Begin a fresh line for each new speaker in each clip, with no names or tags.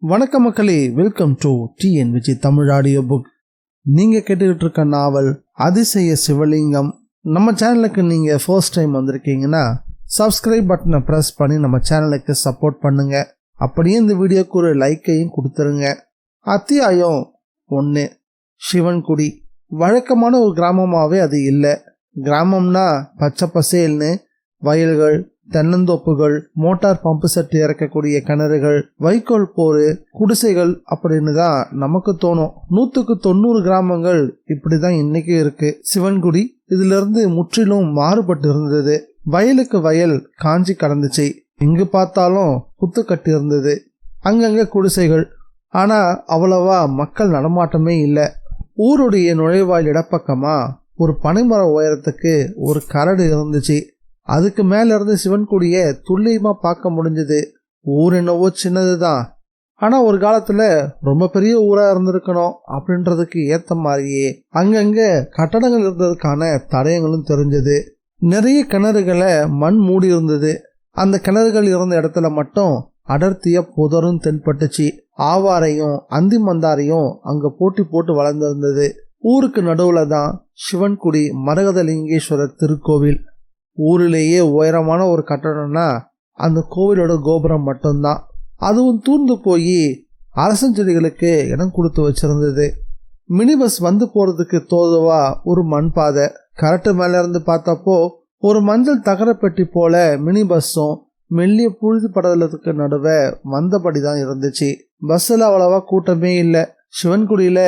வணக்கம் மக்களே, welcome to TNVG Tamil audio book. நீங்கள் கேட்டுக்கிட்டு இருக்க நாவல் அதிசய சிவலிங்கம். நம்ம சேனலுக்கு நீங்கள் ஃபர்ஸ்ட் டைம் வந்திருக்கீங்கன்னா சப்ஸ்கிரைப் பட்டனை ப்ரெஸ் பண்ணி நம்ம சேனலுக்கு சப்போர்ட் பண்ணுங்க. அப்படியே இந்த வீடியோக்கு ஒரு லைக்கையும் கொடுத்துருங்க. அத்தியாயம் 1. சிவன்குடி. வழக்கமான ஒரு கிராமமாகவே அது இல்லை. கிராமம்னா பச்சை பசேல்னு வயல்கள், தென்னந்தோப்புகள், மோட்டார் பம்பு செட் இறக்கக்கூடிய கிணறுகள், வைக்கோல் போரு, குடிசைகள் அப்படின்னு தான் நமக்கு தோணும். 100க்கு 90 கிராமங்கள் இப்படிதான் இன்னைக்கு இருக்கு. சிவன்குடி இதிலிருந்து முற்றிலும் மாறுபட்டு இருந்தது. வயலுக்கு வயல் காஞ்சி கடந்துச்சு. எங்கு பார்த்தாலும் புத்து கட்டி இருந்தது. அங்கங்க குடிசைகள். ஆனா அவ்வளவா மக்கள் நடமாட்டமே இல்லை. ஊருடைய நுழைவாயில் இடப்பக்கமா ஒரு பனைமர உயரத்துக்கு ஒரு கரடு இருந்துச்சு. அதுக்கு மேல இருந்து சிவன்குடிய துல்லியமா பார்க்க முடிஞ்சது. ஊர் என்னவோ சின்னதுதான், ஆனா ஒரு காலத்துல ரொம்ப பெரிய ஊரா இருந்திருக்கணும் அப்படின்றதுக்கு ஏத்த மாதிரியே அங்கங்க கட்டடங்கள் இருந்ததுக்கான தடயங்களும் தெரிஞ்சது. நிறைய கிணறுகளை மண் மூடி இருந்தது. அந்த கிணறுகள் இருந்த இடத்துல மட்டும் அடர்த்திய புதரும் தென்பட்டுச்சு. ஆவாரையும் அந்தி மந்தாரையும் அங்க போட்டி போட்டு வளர்ந்திருந்தது. ஊருக்கு நடுவுல தான் சிவன்குடி மரகதலிங்கேஸ்வரர் திருக்கோவில். ஊரிலேயே உயரமான ஒரு கட்டடம்னா அந்த கோவிலோட கோபுரம் மட்டும்தான். அதுவும் தூர்ந்து போய் அரசஞ்செடிகளுக்கு இடம் கொடுத்து வச்சிருந்தது. மினி பஸ் வந்து போறதுக்கு தோதுவா ஒரு மண் பாதை. கரட்டு மேல இருந்து பார்த்தப்போ ஒரு மஞ்சள் தகரப்பெட்டி போல மினி பஸ்ஸும் மெல்லிய புழுதி படலத்துக்கு நடுவே வந்தபடி தான் இருந்துச்சு. பஸ்ஸில் அவ்வளவா கூட்டமே இல்லை. சிவன்குடியில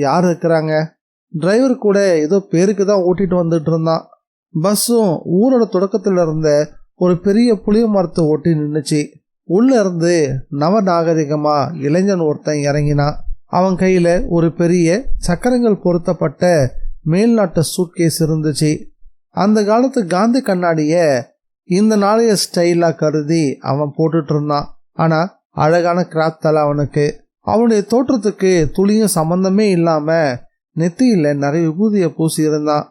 யார் இருக்கிறாங்க? டிரைவர் கூட ஏதோ பேருக்கு தான் ஓட்டிட்டு வந்துட்டு இருந்தான். பஸ்ஸும் ஊரோட தொடக்கத்துல இருந்த ஒரு பெரிய புளிய மரத்தை ஒட்டி நின்றுச்சு. உள்ள இருந்து நவநாகரிகமா இளைஞன் ஒருத்தன் இறங்கினான். அவன் கையில ஒரு பெரிய சக்கரங்கள் பொருத்தப்பட்ட மேல்நாட்டு சூட்கேஸ் இருந்துச்சு. அந்த காலத்து காந்தி கண்ணாடிய இந்த நாளைய ஸ்டைலா கருதி அவன் போட்டுட்டு இருந்தான். ஆனா அழகான கிராப் தலை அவனுக்கு. அவனுடைய தோற்றத்துக்கு துளியும் சம்பந்தமே இல்லாம நெத்தியில நிறைய விபூதிய பூசி இருந்தான்.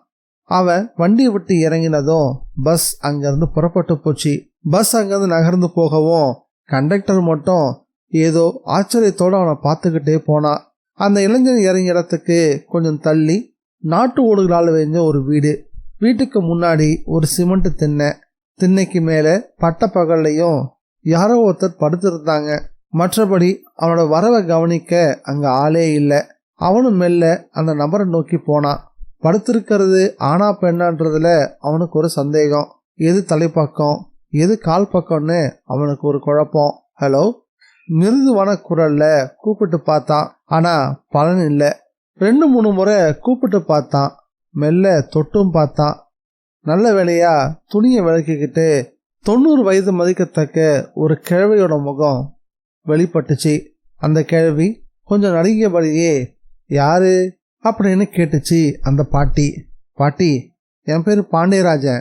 அவன் வண்டியை விட்டு இறங்கினதும் பஸ் அங்கிருந்து புறப்பட்டு போச்சு. பஸ் அங்கிருந்து நகர்ந்து போகவும் கண்டக்டர் மட்டும் ஏதோ ஆச்சரியத்தோடு அவனை பார்த்துக்கிட்டே போனான். அந்த இளைஞன் இறங்கிய இடத்துக்கு கொஞ்சம் தள்ளி நாட்டு ஓடுகளால் வெஞ்ச ஒரு வீடு. வீட்டுக்கு முன்னாடி ஒரு சிமெண்ட் திண்ணை. திண்ணைக்கு மேலே பட்ட பகல்லையும் யாரோ ஒருத்தர் படுத்திருந்தாங்க. மற்றபடி அவனோட வரவை கவனிக்க அங்கே ஆளே இல்லை. அவனும் மெல்ல அந்த நபரை நோக்கி போனான். படுத்திருக்கிறது ஆனா பெண்ணான்றதுல அவனுக்கு ஒரு சந்தேகம். எது தலைப்பக்கம் எது கால் பக்கம்னு அவனுக்கு ஒரு குழப்பம். ஹலோ, மிருதுவான குரல்ல கூப்பிட்டு பார்த்தான். ஆனா பலன் இல்லை. 2-3 முறை கூப்பிட்டு பார்த்தான். மெல்ல தொட்டும் பார்த்தான். நல்ல வேளையா துணியை விளக்கிக்கிட்டு 90 வயது மதிக்கத்தக்க ஒரு கிழவியோட முகம் வெளிப்பட்டுச்சு. அந்த கிழவி கொஞ்சம் நடுங்கியபடியே யாரு அப்படின்னு கேட்டுச்சு அந்த பாட்டி. பாட்டி, என் பேர் பாண்டியராஜன்.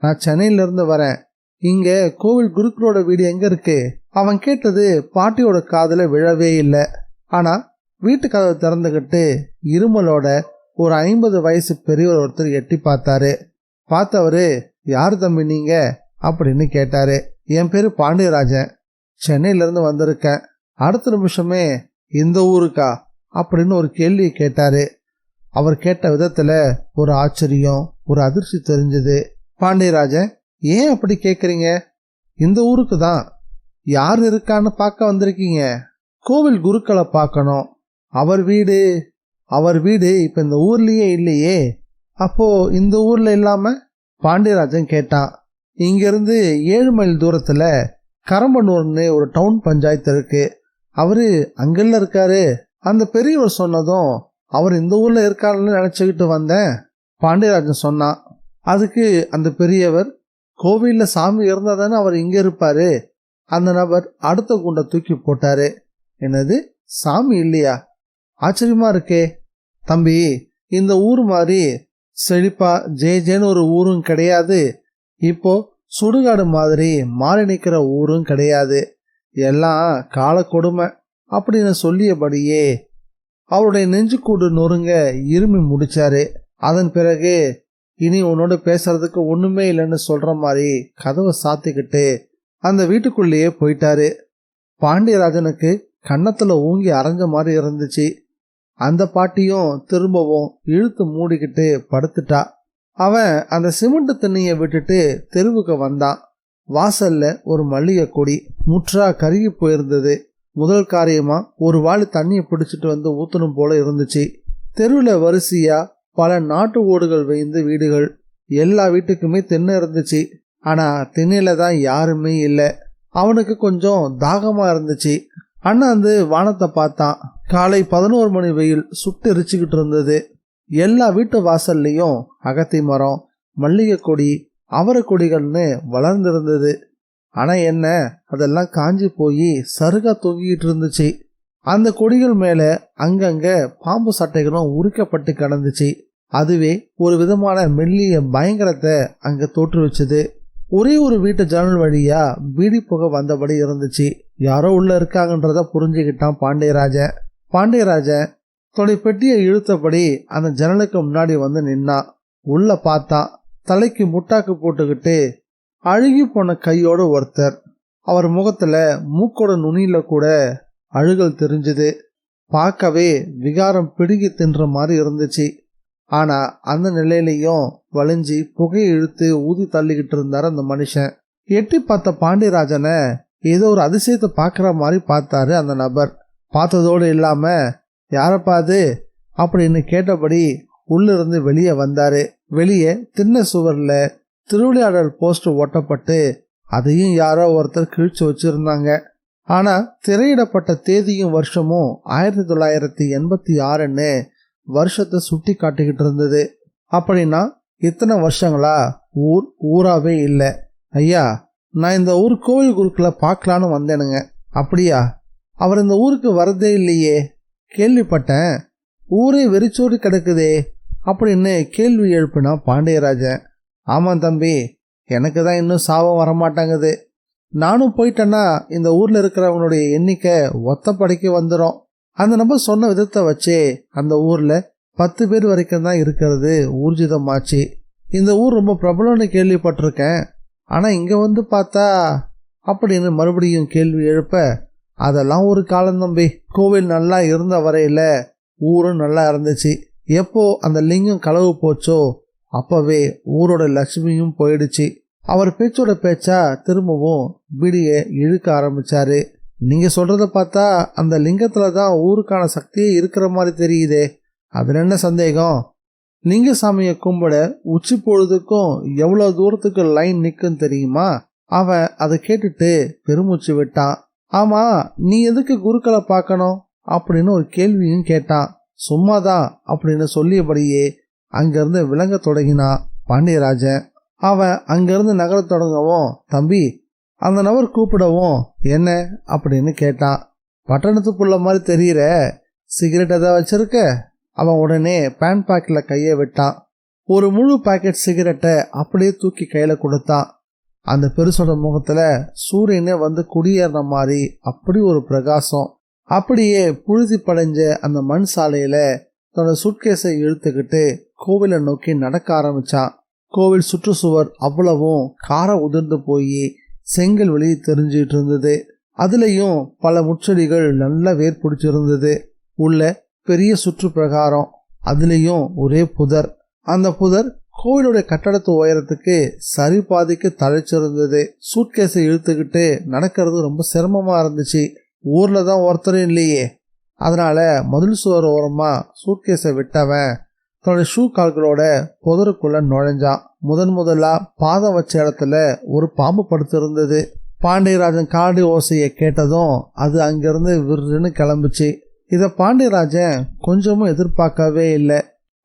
நான் சென்னையிலேருந்து வரேன். இங்கே கோவில் குருக்களோட வீடு எங்கே இருக்கு? அவன் கேட்டது பாட்டியோட காதில் விழவே இல்லை. ஆனால் வீட்டு கதவை திறந்துக்கிட்டு இருமலோட ஒரு 50 வயசு பெரியவர் ஒருத்தர் எட்டி பார்த்தாரு. பார்த்தவர், யார் தம்பி நீங்க அப்படின்னு கேட்டாரு. என் பேர் பாண்டியராஜன், சென்னையிலேருந்து வந்திருக்கேன். அடுத்த நிமிஷமே இந்த ஊருக்கா அப்படின்னு ஒரு கேள்வியை கேட்டாரு. அவர் கேட்ட விதத்துல ஒரு ஆச்சரியம், ஒரு அதிர்ச்சி தெரிஞ்சது. பாண்டியராஜன், ஏன் அப்படி கேட்குறீங்க? இந்த ஊருக்கு தான். யார் இருக்கான்னு பார்க்க வந்திருக்கீங்க? கோவில் குருக்களை பார்க்கணும். அவர் வீடு இப்ப இந்த ஊர்லயே இல்லையே. அப்போ இந்த ஊர்ல இல்லாம? பாண்டியராஜன் கேட்டான். இங்கிருந்து 7 மைல் தூரத்துல கரம்பனூர்னு ஒரு டவுன் பஞ்சாயத்து இருக்கு. அவரு அங்கெல்லாம் இருக்காரு. அந்த பெரியவர் சொன்னதும் அவர் இந்த ஊர்ல இருக்காருன்னு நினைச்சுக்கிட்டு வந்தேன், பாண்டியராஜன் சொன்னான். அதுக்கு அந்த பெரியவர், கோவில்ல சாமி இருந்தா தானே அவர் இங்க இருப்பாரு. அந்த நபர் அடுத்த குண்டை தூக்கி போட்டாரு. என்னது, சாமி இல்லையா? ஆச்சரியமா இருக்கே. தம்பி, இந்த ஊர் மாதிரி செழிப்பா ஜேன்னு ஒரு ஊரும் கிடையாது. இப்போ சுடுகாடு மாதிரி மாறி நிற்கிற ஊரும் கிடையாது. எல்லாம் கால கொடுமை அப்படின்னு சொல்லியபடியே அவருடைய நெஞ்சுக்கூடு நொறுங்க இருமி முடிச்சாரு. அதன் பிறகு, இனி உன்னோட பேசுறதுக்கு ஒண்ணுமே இல்லைன்னு சொல்ற மாதிரி கதவை சாத்திக்கிட்டு அந்த வீட்டுக்குள்ளேயே போயிட்டாரு. பாண்டியராஜனுக்கு கன்னத்துல ஊங்கி அரைஞ்ச மாதிரி இருந்துச்சு. அந்த பாட்டியும் திரும்பவும் இழுத்து மூடிக்கிட்டு படுத்துட்டா. அவன் அந்த சிமெண்ட் தண்ணியை விட்டுட்டு தெருவுக்கு வந்தான். வாசல்ல ஒரு மல்லிகை கொடி முற்றா கருகி போயிருந்தது. முதல் காரியமா ஒரு வாளி தண்ணியை பிடிச்சிட்டு வந்து ஊத்தணும் போல இருந்துச்சு. தெருவில் வரிசையா பல நாட்டு ஓடுகள் வைந்த வீடுகள். எல்லா வீட்டுக்குமே திண்ணை இருந்துச்சு. ஆனா திண்ணையில தான் யாருமே இல்லை. அவனுக்கு கொஞ்சம் தாகமா இருந்துச்சு. அண்ணாந்து வானத்தை பார்த்தான். காலை 11 மணி வெயில் சுட்டு எரிச்சுக்கிட்டு இருந்தது. எல்லா வீட்டு வாசல்லையும் அகத்தி மரம், மல்லிகை கொடி, அவரை கொடிகள்னு வளர்ந்திருந்தது. ஆனா என்ன, அதெல்லாம் காஞ்சி போய் சருகா தொங்கிட்டு இருந்துச்சு. அந்த கொடிகள் மேல அங்கங்க பாம்பு சட்டைகளும் உரிக்கப்பட்டு கிடந்துச்சு. அதுவே ஒரு விதமான மெல்லிய பயங்கரத்தை அங்க தோற்றுவிச்சது. ஒரே ஒரு வீட்டு ஜன்னல் வழியா பீடி புகை வந்தபடி இருந்துச்சு. யாரோ உள்ள இருக்காங்கன்றத புரிஞ்சுக்கிட்டான் பாண்டியராஜன். பாண்டியராஜன் தன்னுடைய பெட்டியை இழுத்தபடி அந்த ஜன்னலுக்கு முன்னாடி வந்து நின்னான். உள்ள பார்த்தான். தலைக்கு முட்டாக்கு போட்டுக்கிட்டு அழுகி போன கையோட ஒருத்தர். அவர் முகத்துல மூக்கோட நுனியில கூட அழுகல் தெரிஞ்சுது. பார்க்கவே விகாரம் பிடுங்கி தின்ற மாதிரி இருந்துச்சு. ஆனா அந்த நிலையிலையும் வலிஞ்சி புகையை இழுத்து ஊதி தள்ளிக்கிட்டு இருந்தார் அந்த மனுஷன். எட்டி பார்த்த பாண்டியராஜனை ஏதோ ஒரு அதிசயத்தை பார்க்குற மாதிரி பார்த்தாரு அந்த நபர். பார்த்ததோடு இல்லாம யாரப்பா அது அப்படின்னு கேட்டபடி உள்ளிருந்து வெளியே வந்தாரு. வெளியே திண்ணை சுவர்ல திருவிளையாடல் போஸ்டர் ஒட்டப்பட்டு அதையும் யாரோ ஒருத்தர் கிழிச்சு வச்சிருந்தாங்க. ஆனா திரையிடப்பட்ட தேதியும் வருஷமும் 1986ன்னு வருஷத்தை சுட்டி காட்டிக்கிட்டு இருந்தது. அப்படின்னா இத்தனை வருஷங்களா ஊராவே இல்லை. ஐயா, நான் இந்த ஊர் கோவில் குருக்களை பார்க்கலான்னு வந்தேனுங்க. அப்படியா? அவர் இந்த ஊருக்கு வரதே இல்லையே. கேள்விப்பட்டேன், ஊரே வெறிச்சோடி கிடக்குதே அப்படின்னு கேள்வி எழுப்பினா பாண்டியராஜன். ஆமாம் தம்பி, எனக்கு தான் இன்னும் சாபம் வரமாட்டாங்குது. நானும் போயிட்டேன்னா இந்த ஊர்ல இருக்கிறவங்களுடைய எண்ணிக்கை ஒத்தப்படைக்கு வந்துடும். அந்த நபர் சொன்ன விதத்தை வச்சு அந்த ஊர்ல 10 பேர் வரைக்கும் தான் இருக்கிறது ஊர்ஜிதமாச்சு. இந்த ஊர் ரொம்ப பிரபலம்னு கேள்விப்பட்டிருக்கேன். ஆனா இங்க வந்து பார்த்தா அப்படின்னு மறுபடியும் கேள்வி எழுப்ப, அதெல்லாம் ஒரு காலம் தம்பி. கோவில் நல்லா இருந்த வரையில ஊரும் நல்லா இருந்துச்சு. எப்போ அந்த லிங்கம் களவு போச்சோ அப்பவே ஊரோட லட்சுமியும் போயிடுச்சு. அவர் பேச்சோட பேச்சா திரும்பவும் பீடிய இழுக்க ஆரம்பிச்சாரு. நீங்க சொல்றத பார்த்தா அந்த லிங்கத்துல தான் ஊருக்கான சக்தியே இருக்கிற மாதிரி தெரியுதே. அதுல என்ன சந்தேகம்? லிங்கசாமியை கும்பிட உச்சி பொழுதுக்கும் எவ்வளவு தூரத்துக்கு லைன் நிற்கும் தெரியுமா? அவன் அதை கேட்டுட்டு பெருமூச்சு விட்டான். ஆமா, நீ எதுக்கு குருக்களை பார்க்கணும் அப்படின்னு ஒரு கேள்வியும் கேட்டான். சும்மாதான் அப்படின்னு சொல்லியபடியே அங்கிருந்து விளங்க தொடங்கினான் பாண்டியராஜன். அவன் அங்கிருந்து நகர தொடங்கவும், தம்பி அந்த நபர் கூப்பிடவும், என்ன அப்படின்னு கேட்டான். பட்டணத்துக்குள்ள மாதிரி தெரியுற, சிகரெட் எதாவது வச்சிருக்க? அவன் உடனே பேண்ட் பாக்கெட்ல கையை விட்டான். ஒரு முழு பாக்கெட் சிகரெட்டை அப்படியே தூக்கி கையில கொடுத்தான். அந்த பெருசோட முகத்துல சூரியனே வந்து குடியேறின மாதிரி அப்படி ஒரு பிரகாசம். அப்படியே புழுதி படைஞ்ச அந்த மண் சாலையில தன்னோட சுட்கேஸை இழுத்துக்கிட்டு கோவிலை நோக்கி நடக்க ஆரம்பிச்சான். கோவில் சுற்றுச்சுவர் அவ்வளவும் கார உதிர்ந்து போய் செங்கல் வெளியே தெரிஞ்சிட்டு இருந்தது. அதுலயும் பல முச்செடிகள் நல்ல வேர் பிடிச்சிருந்தது. உள்ள பெரிய சுற்று பிரகாரம், அதுலயும் ஒரே புதர். அந்த புதர் கோவிலுடைய கட்டடத்து உயரத்துக்கு சரி பாதிக்கு தழைச்சிருந்தது. சூட்கேஸை இழுத்துக்கிட்டு நடக்கிறது ரொம்ப சிரமமா இருந்துச்சு. ஊர்ல தான் ஒருத்தரும் இல்லையே. அதனால மதில் சுவர் ஓரமா சூட்கேஸை விட்டவன் தன்னுடைய ஷூ கால்களோட புதருக்குள்ள நுழைஞ்சான். முதலா பாதம் வச்ச இடத்துல ஒரு பாம்பு படுத்திருந்தது. பாண்டியராஜன் காடி ஓசையை கேட்டதும் அது அங்கிருந்து விருன்னு கிளம்புச்சு. இதை பாண்டியராஜன் கொஞ்சமும் எதிர்பார்க்கவே இல்லை.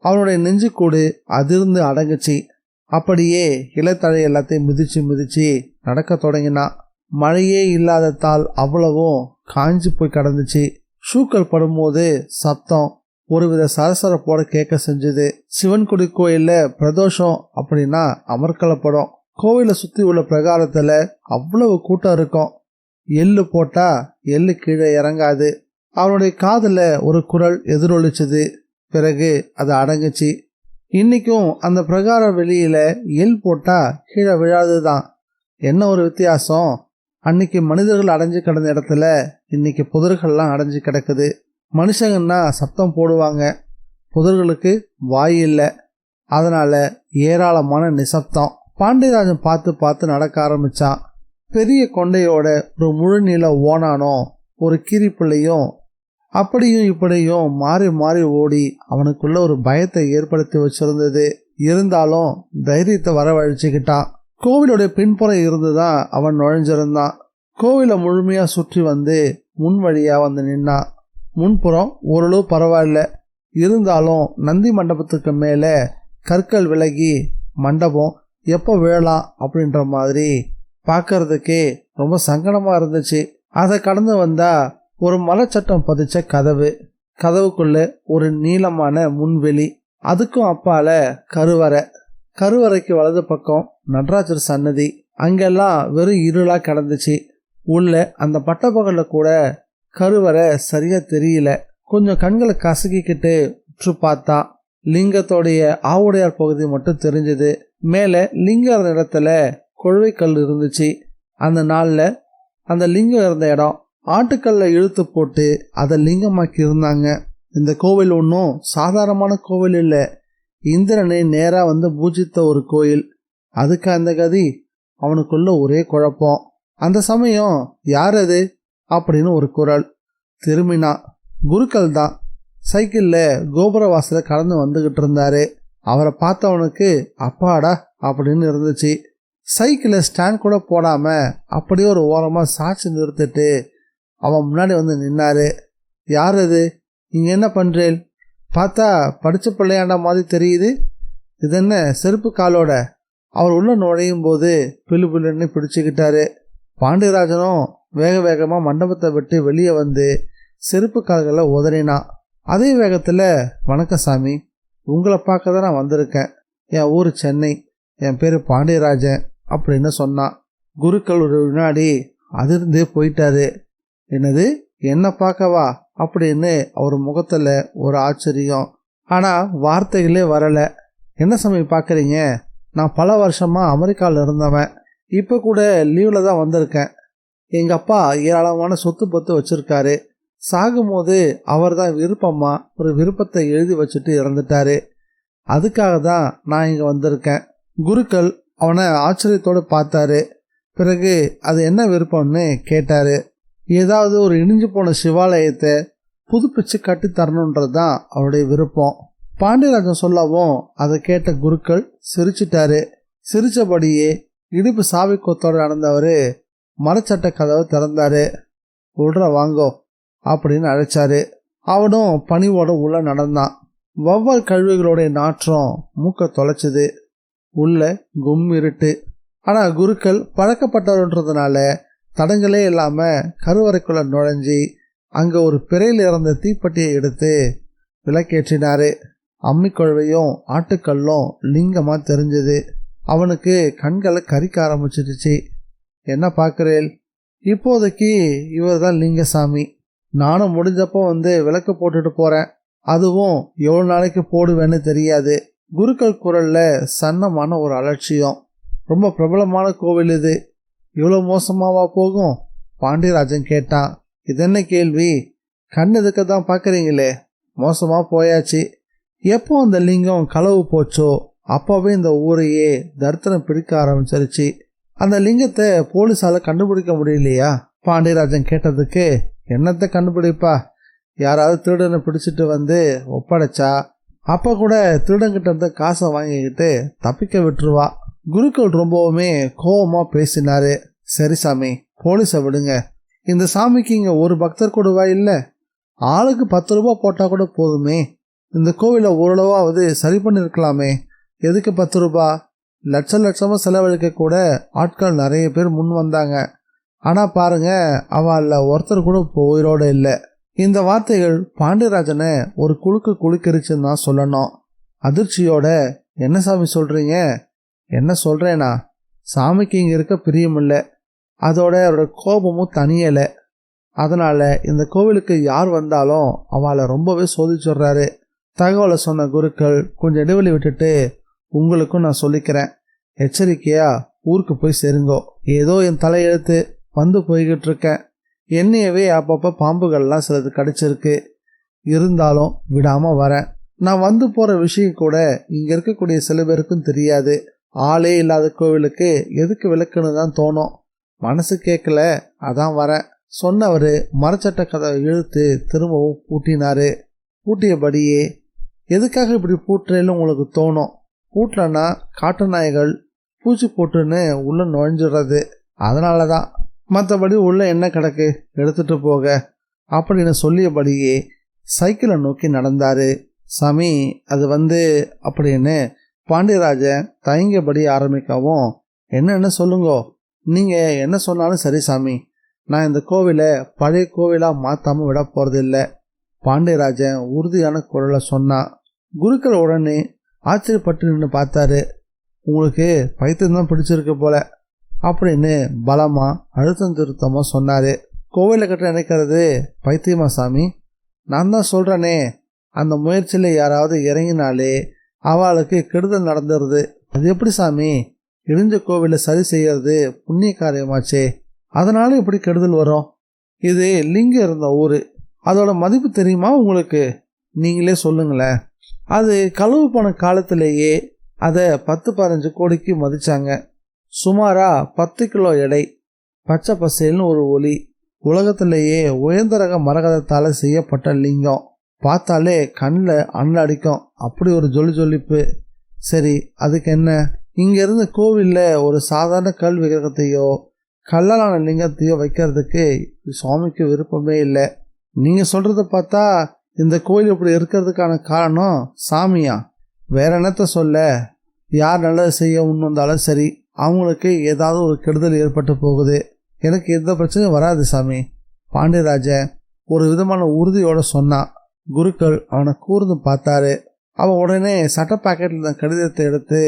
அவனுடைய நெஞ்சுக்கூடு அதிர்ந்து அடங்குச்சு. அப்படியே இலைத்தழை எல்லாத்தையும் மிதிச்சு நடக்க தொடங்கினான். மழையே இல்லாததால் அவ்வளவும் காஞ்சி போய் கிடந்துச்சு. ஷூக்கள் படும்போது சத்தம் ஒருவித சரசரப்போட கேட்க செஞ்சது. சிவன்குடி கோயில்ல பிரதோஷம் அப்படின்னா அமர்க்கலப்படும். கோவிலை சுத்தி உள்ள பிரகாரத்துல அவ்வளவு கூட்டம் இருக்கும். எள்ளு போட்டா எள்ளு கீழே இறங்காது. அவனுடைய காதுல ஒரு குரல் எதிரொலிச்சது. பிறகு அது அடங்குச்சு. இன்னைக்கும் அந்த பிரகார வெளியில எள் போட்டா கீழே விழாதுதான். என்ன ஒரு வித்தியாசம்! அன்னைக்கு மனிதர்கள் அடைஞ்சு கிடந்த இடத்துல இன்னைக்கு புதர்கள்லாம் அடைஞ்சு கிடக்குது. மனுஷங்கன்னா சத்தம் போடுவாங்க, புதர்களுக்கு வாய் இல்லை. அதனால ஏராளமான நிசப்தம். பாண்டியராஜன் பார்த்து பார்த்து நடக்க ஆரம்பிச்சான். பெரிய கொண்டையோட ஒரு முழு நீள ஓனானோ ஒரு கீரிப்பிள்ளையும் அப்படியும் இப்படியும் மாறி மாறி ஓடி அவனுக்குள்ள ஒரு பயத்தை ஏற்படுத்தி வச்சிருந்தது. இருந்தாலும் தைரியத்தை வரவழைச்சுக்கிட்டான். கோவிலுடைய பின்புறம் இருந்துதான் அவன் நுழைஞ்சிருந்தான். கோவிலை முழுமையா சுற்றி வந்து முன் வழியா வந்து நின்னான். முன்புறம் ஓரளவு பரவாயில்ல, இருந்தாலும் நந்தி மண்டபத்துக்கு மேலே கற்கள் விலகி மண்டபம் எப்போ விழலாம் அப்படின்ற மாதிரி பார்க்கறதுக்கே ரொம்ப சங்கடமா இருந்துச்சு. அதை கடந்து வந்தா ஒரு மலைச்சட்டம் பதிச்ச கதவு, கதவுக்குள்ள ஒரு நீளமான முன்வெளி, அதுக்கும் அப்பால கருவறை, கருவறைக்கு வலது பக்கம் நடராஜர் சன்னதி. அங்கெல்லாம் வெறும் இருளா கிடந்துச்சு. உள்ள அந்த பட்டப்பகல்ல கூட கருவறை சரியா தெரியல. கொஞ்சம் கண்களை கசக்கிக்கிட்டு உற்று பார்த்தா லிங்கத்தோடைய ஆவுடையார் பகுதி மட்டும் தெரிஞ்சது. மேலே லிங்க இடத்துல கொழுவை கல் இருந்துச்சு. அந்த நாளில் அந்த லிங்கம் இருந்த இடம் ஆட்டுக்கல்ல இழுத்து போட்டு அதை லிங்கமாக்கி இருந்தாங்க. இந்த கோவில் ஒன்றும் சாதாரணமான கோவில் இல்லை, இந்திரனை நேராக வந்து பூஜித்த ஒரு கோயில். அதுக்கு அந்த கதி. அவனுக்குள்ள ஒரே குழப்பம். அந்த சமயம் யார் அது அப்படின்னு ஒரு குரல். திரும்பினா குருக்கள் தான். சைக்கிளில் கோபுர வாசல கடந்து வந்துகிட்டு இருந்தாரு. அவரை பார்த்தவனுக்கு அப்பாடா அப்படின்னு இருந்துச்சு. சைக்கிளை ஸ்டாண்ட் கூட போடாம அப்படியே ஒரு ஓரமாக சாட்சி நிறுத்திட்டு அவன் முன்னாடி வந்து நின்னாரு. யார் அது, இங்கே என்ன பண்ணுறேன்? பார்த்தா படித்த பிள்ளையாண்டா மாதிரி தெரியுது. இது என்ன செருப்பு காலோட? அவர் உள்ள நுழையும் போது பிள்ளு பிள்ளைன்னு பிடிச்சிக்கிட்டாரு. பாண்டியராஜனும் வேக வேகமாக மண்டபத்தை விட்டு வெளியே வந்து செருப்பு கால்களை உதறினான். அதே வேகத்தில், வணக்கம் சாமி, உங்களை பார்க்க தான் நான் வந்திருக்கேன். என் ஊர் சென்னை, என் பேர் பாண்டியராஜன் அப்படின்னு சொன்னான். குருக்கள் ஒரு வினாடி அதிர்ந்து போயிட்டாரு. என்னது, என்ன பார்க்கவா அப்படின்னு அவர் முகத்தில் ஒரு ஆச்சரியம். ஆனால் வார்த்தைகளே வரலை. என்ன சாமி பார்க்குறீங்க? நான் பல வருஷமாக அமெரிக்காவில் இருந்தவன், இப்போ கூட லீவில் தான் வந்திருக்கேன். எங்கள் அப்பா ஏராளமான சொத்து பத்து வச்சுருக்காரு. சாகும்போது அவர் தான் விருப்பமாக ஒரு விருப்பத்தை எழுதி வச்சுட்டு இறந்துட்டாரு. அதுக்காக தான் நான் இங்கே வந்திருக்கேன். குருக்கள் அவனை ஆச்சரியத்தோடு பார்த்தாரு. பிறகு அது என்ன விருப்பம்னு கேட்டார். ஏதாவது ஒரு இடிஞ்சு போன சிவாலயத்தை புதுப்பிச்சு கட்டி தரணுன்றது தான் அவருடைய விருப்பம். பாண்டியராஜன் சொல்லவும் அதை கேட்ட குருக்கள் சிரிச்சிட்டாரு. சிரிச்சபடியே இடுப்பு சாவி கொத்தோடு நடந்தவர் மரச்சட்ட கதவை திறந்தாரு. உள்ற வாங்கோ அப்படின்னு அழைச்சாரு. அவனும் பணிவோட உள்ள நடந்தான். வவ்வால் கழுவிகளுடைய நாற்றம் மூக்க தொலைச்சுது. உள்ள கும் இருட்டு. ஆனால் குருக்கள் பழக்கப்பட்டவன்றதுனால தடங்களே இல்லாமல் கருவறைக்குள்ள நுழைஞ்சி அங்கே ஒரு பிறையில் இறந்த தீப்பெட்டியை எடுத்து விளக்கேற்றினாரு. அம்மிக்குழவையும் ஆட்டுக்கல்லும் லிங்கமாக தெரிஞ்சது. அவனுக்கு கண்களை கரிக்க ஆரம்பிச்சிருச்சு. என்ன பார்க்குறேன்? இப்போதைக்கு இவர் தான் லிங்கசாமி. நானும் முடிஞ்சப்போ வந்து விளக்கு போட்டுட்டு போகிறேன். அதுவும் எவ்வளோ நாளைக்கு போடுவேன்னு தெரியாது. குருக்கள் குரலில் சன்னமான ஒரு அலட்சியம். ரொம்ப பிரபலமான கோவில் இது, இவ்வளோ மோசமாவா போகும்? பாண்டியராஜன் கேட்டான். இது என்ன கேள்வி? கண் எதுக்க தான் பார்க்குறீங்களே, மோசமாக போயாச்சு. எப்போ அந்த லிங்கம் களவு போச்சோ அப்போவே இந்த ஊரையே தரித்திரம் பிடிக்க ஆரம்பிச்சிருச்சு. அந்த லிங்கத்தை போலீஸால் கண்டுபிடிக்க முடியலையா? பாண்டியராஜன் கேட்டதுக்கு, என்னத்தை கண்டுபிடிப்பா? யாராவது திருடனை பிடிச்சிட்டு வந்து ஒப்படைச்சா அப்போ கூட திருடங்கிட்ட இருந்து காசை வாங்கிக்கிட்டு தப்பிக்க விட்டுருவா. குருக்கள் ரொம்பவுமே கோபமாக பேசினாரு. சரி சாமி, போலீஸை விடுங்க. இந்த சாமிக்கு இங்கே ஒரு பக்தர் கூடவா இல்லை? ஆளுக்கு 10 ரூபா போட்டால் கூட போதுமே. இந்த கோவிலை ஓரளவாவது சரி பண்ணியிருக்கலாமே. எதுக்கு 10 ரூபா? லட்சமாக செலவழிக்க கூட ஆட்கள் நிறைய பேர் முன் வந்தாங்க. ஆனால் பாருங்க, அவளில் ஒருத்தர் கூட இப்போ உயிரோடு இல்லை. இந்த வார்த்தைகள் பாண்டியராஜனை ஒரு குலுக்கு குலுக்கிருச்சுன்னு தான் சொல்லணும். அதிர்ச்சியோட, என்ன சாமி சொல்கிறீங்க? என்ன சொல்கிறேனா, சாமிக்கு இங்கே இருக்க பிரியமில்லை, அதோட அவரோட கோபமும் தனியலை. அதனால் இந்த கோவிலுக்கு யார் வந்தாலும் அவளை ரொம்பவே சோதிச்சுடுறாரு. தகவலை சொன்ன குருக்கள் கொஞ்சம் இடைவெளி விட்டுட்டு, உங்களுக்கும் நான் சொல்லிக்கிறேன், எச்சரிக்கையா ஊருக்கு போய் சேருங்கோ. ஏதோ என் தலையெழுத்து, வந்து போய்கிட்டு இருக்கேன். என்னையவே அப்பப்போ பாம்புகள்லாம் சிலது கடிச்சிருக்கு. இருந்தாலும் விடாமல் வரேன். நான் வந்து போகிற விஷயம் கூட இங்கே இருக்கக்கூடிய சில பேருக்கும் தெரியாது. ஆளே இல்லாத கோவிலுக்கு எதுக்கு விளக்குன்னு தான் தோணும். மனசு கேட்கல, அதான் வரேன் சொன்னவர் மரச்சட்ட கதவை இழுத்து திரும்பவும் பூட்டினாரு. பூட்டியபடியே, எதுக்காக இப்படி பூட்டுறேன்னு உங்களுக்கு தோணும். பூட்டலன்னா காட்டு நாய்கள் பூச்சி போட்டுன்னு உள்ள நுழைஞ்சிடுறது, அதனால தான். மற்றபடி உள்ள என்ன கிடக்கு, எடுத்துட்டு போக அப்படின்னு சொல்லியபடியே சைக்கிளை நோக்கி நடந்தாரு. சாமி, அது அப்படின்னு பாண்டியராஜன் தயங்கியபடி ஆரம்பிக்கவும், என்னென்ன சொல்லுங்கோ, நீங்கள் என்ன சொன்னாலும் சரி சாமி, நான் இந்த கோவிலை பழைய கோவிலாக மாற்றாமல் விட போகிறதில்ல. பாண்டியராஜன் உறுதியான குரலை சொன்னான். குருக்கள் உடனே ஆச்சரியப்பட்டு நின்று பார்த்தாரு. உங்களுக்கு பைத்தியம்தான் பிடிச்சிருக்கு போல அப்படின்னு பலமாக அழுத்தம் திருத்தமாக சொன்னார். கோவிலை கட்ட நினைக்கிறது பைத்தியமா சாமி? நான் தான் சொல்கிறேனே, அந்த முயற்சியில் யாராவது இறங்கினாலே அவளுக்கு கெடுதல் நடந்துருது. அது எப்படி சாமி? இடிஞ்ச கோவிலை சரி செய்யறது புண்ணிய காரியமாச்சே, அதனால இப்படி கெடுதல் வரும். இது லிங்கம் இருந்த ஊர், அதோட மதிப்பு தெரியுமா உங்களுக்கு? நீங்களே சொல்லுங்களேன். அது களவு போன காலத்திலேயே அதை 10-15 கோடிக்கு மதிச்சாங்க. சுமாரா 10 கிலோ எடை, பச்சை பசேல்னு ஒரு ஒளி. உலகத்திலேயே உயர்ந்த ரக மரகதத்தால் செய்யப்பட்ட லிங்கம். பார்த்தாலே கண்ணில் அண்ணல் அடிக்கும், அப்படி ஒரு ஜொலிப்பு. சரி, அதுக்கு என்ன? இங்கேருந்து கோவிலில் ஒரு சாதாரண கல் விக்கிரகத்தையோ கல்லாலான லிங்கத்தையோ வைக்கிறதுக்கு சுவாமிக்கு விருப்பமே இல்லை. நீங்கள் சொல்கிறத பார்த்தா இந்த கோயில் இப்படி இருக்கிறதுக்கான காரணம் சாமியா? வேற என்னத்த சொல்ல? யார் நல்லது செய்ய முன்வந்தாலும் சரி, அவங்களுக்கு ஏதாவது ஒரு கெடுதல் ஏற்பட்டு போகுது. எனக்கு எந்த பிரச்சனையும் வராது சாமி, பாண்டியராஜன் ஒரு விதமான உறுதியோடு சொன்னான். குருக்கள் அவனை கூர்ந்து பார்த்தாரு. அவன் உடனே சட்ட பாக்கெட்டில் இருந்த கடிதத்தை எடுத்து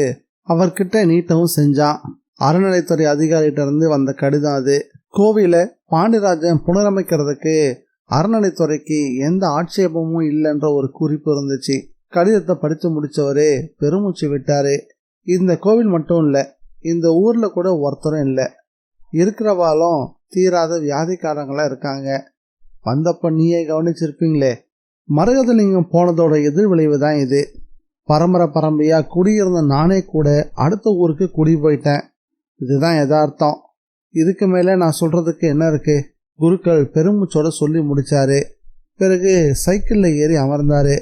அவர்கிட்ட நீட்டவும் செஞ்சான். அறநிலைத்துறை அதிகாரிகிட்ட இருந்து வந்த கடிதம் அது. கோவிலை பாண்டியராஜன் புனரமைக்கிறதுக்கு அறநிலைத்துறைக்கு எந்த ஆட்சேபமும் இல்லைன்ற ஒரு குறிப்பு இருந்துச்சு. கடிதத்தை படித்து முடித்தவரே பெருமூச்சு விட்டாரு. இந்த கோவில் மட்டும் இல்லை, இந்த ஊரில் கூட ஒருத்தரும் இல்லை. இருக்கிறவாலும் தீராத வியாதிக்காரங்களாக இருக்காங்க. வந்தப்ப நீயே கவனிச்சிருப்பீங்களே, மரகதலிங்கம் போனதோட எதிர் விளைவு தான் இது. பரம்பரையாக குடியிருந்த நானே கூட அடுத்த ஊருக்கு குடி போயிட்டேன். இதுதான் யதார்த்தம். இதுக்கு மேலே நான் சொல்கிறதுக்கு என்ன இருக்குது? குருக்கள் பெருமூச்சோட சொல்லி முடித்தாரு. பிறகு சைக்கிளில் ஏறி அமர்ந்தார்.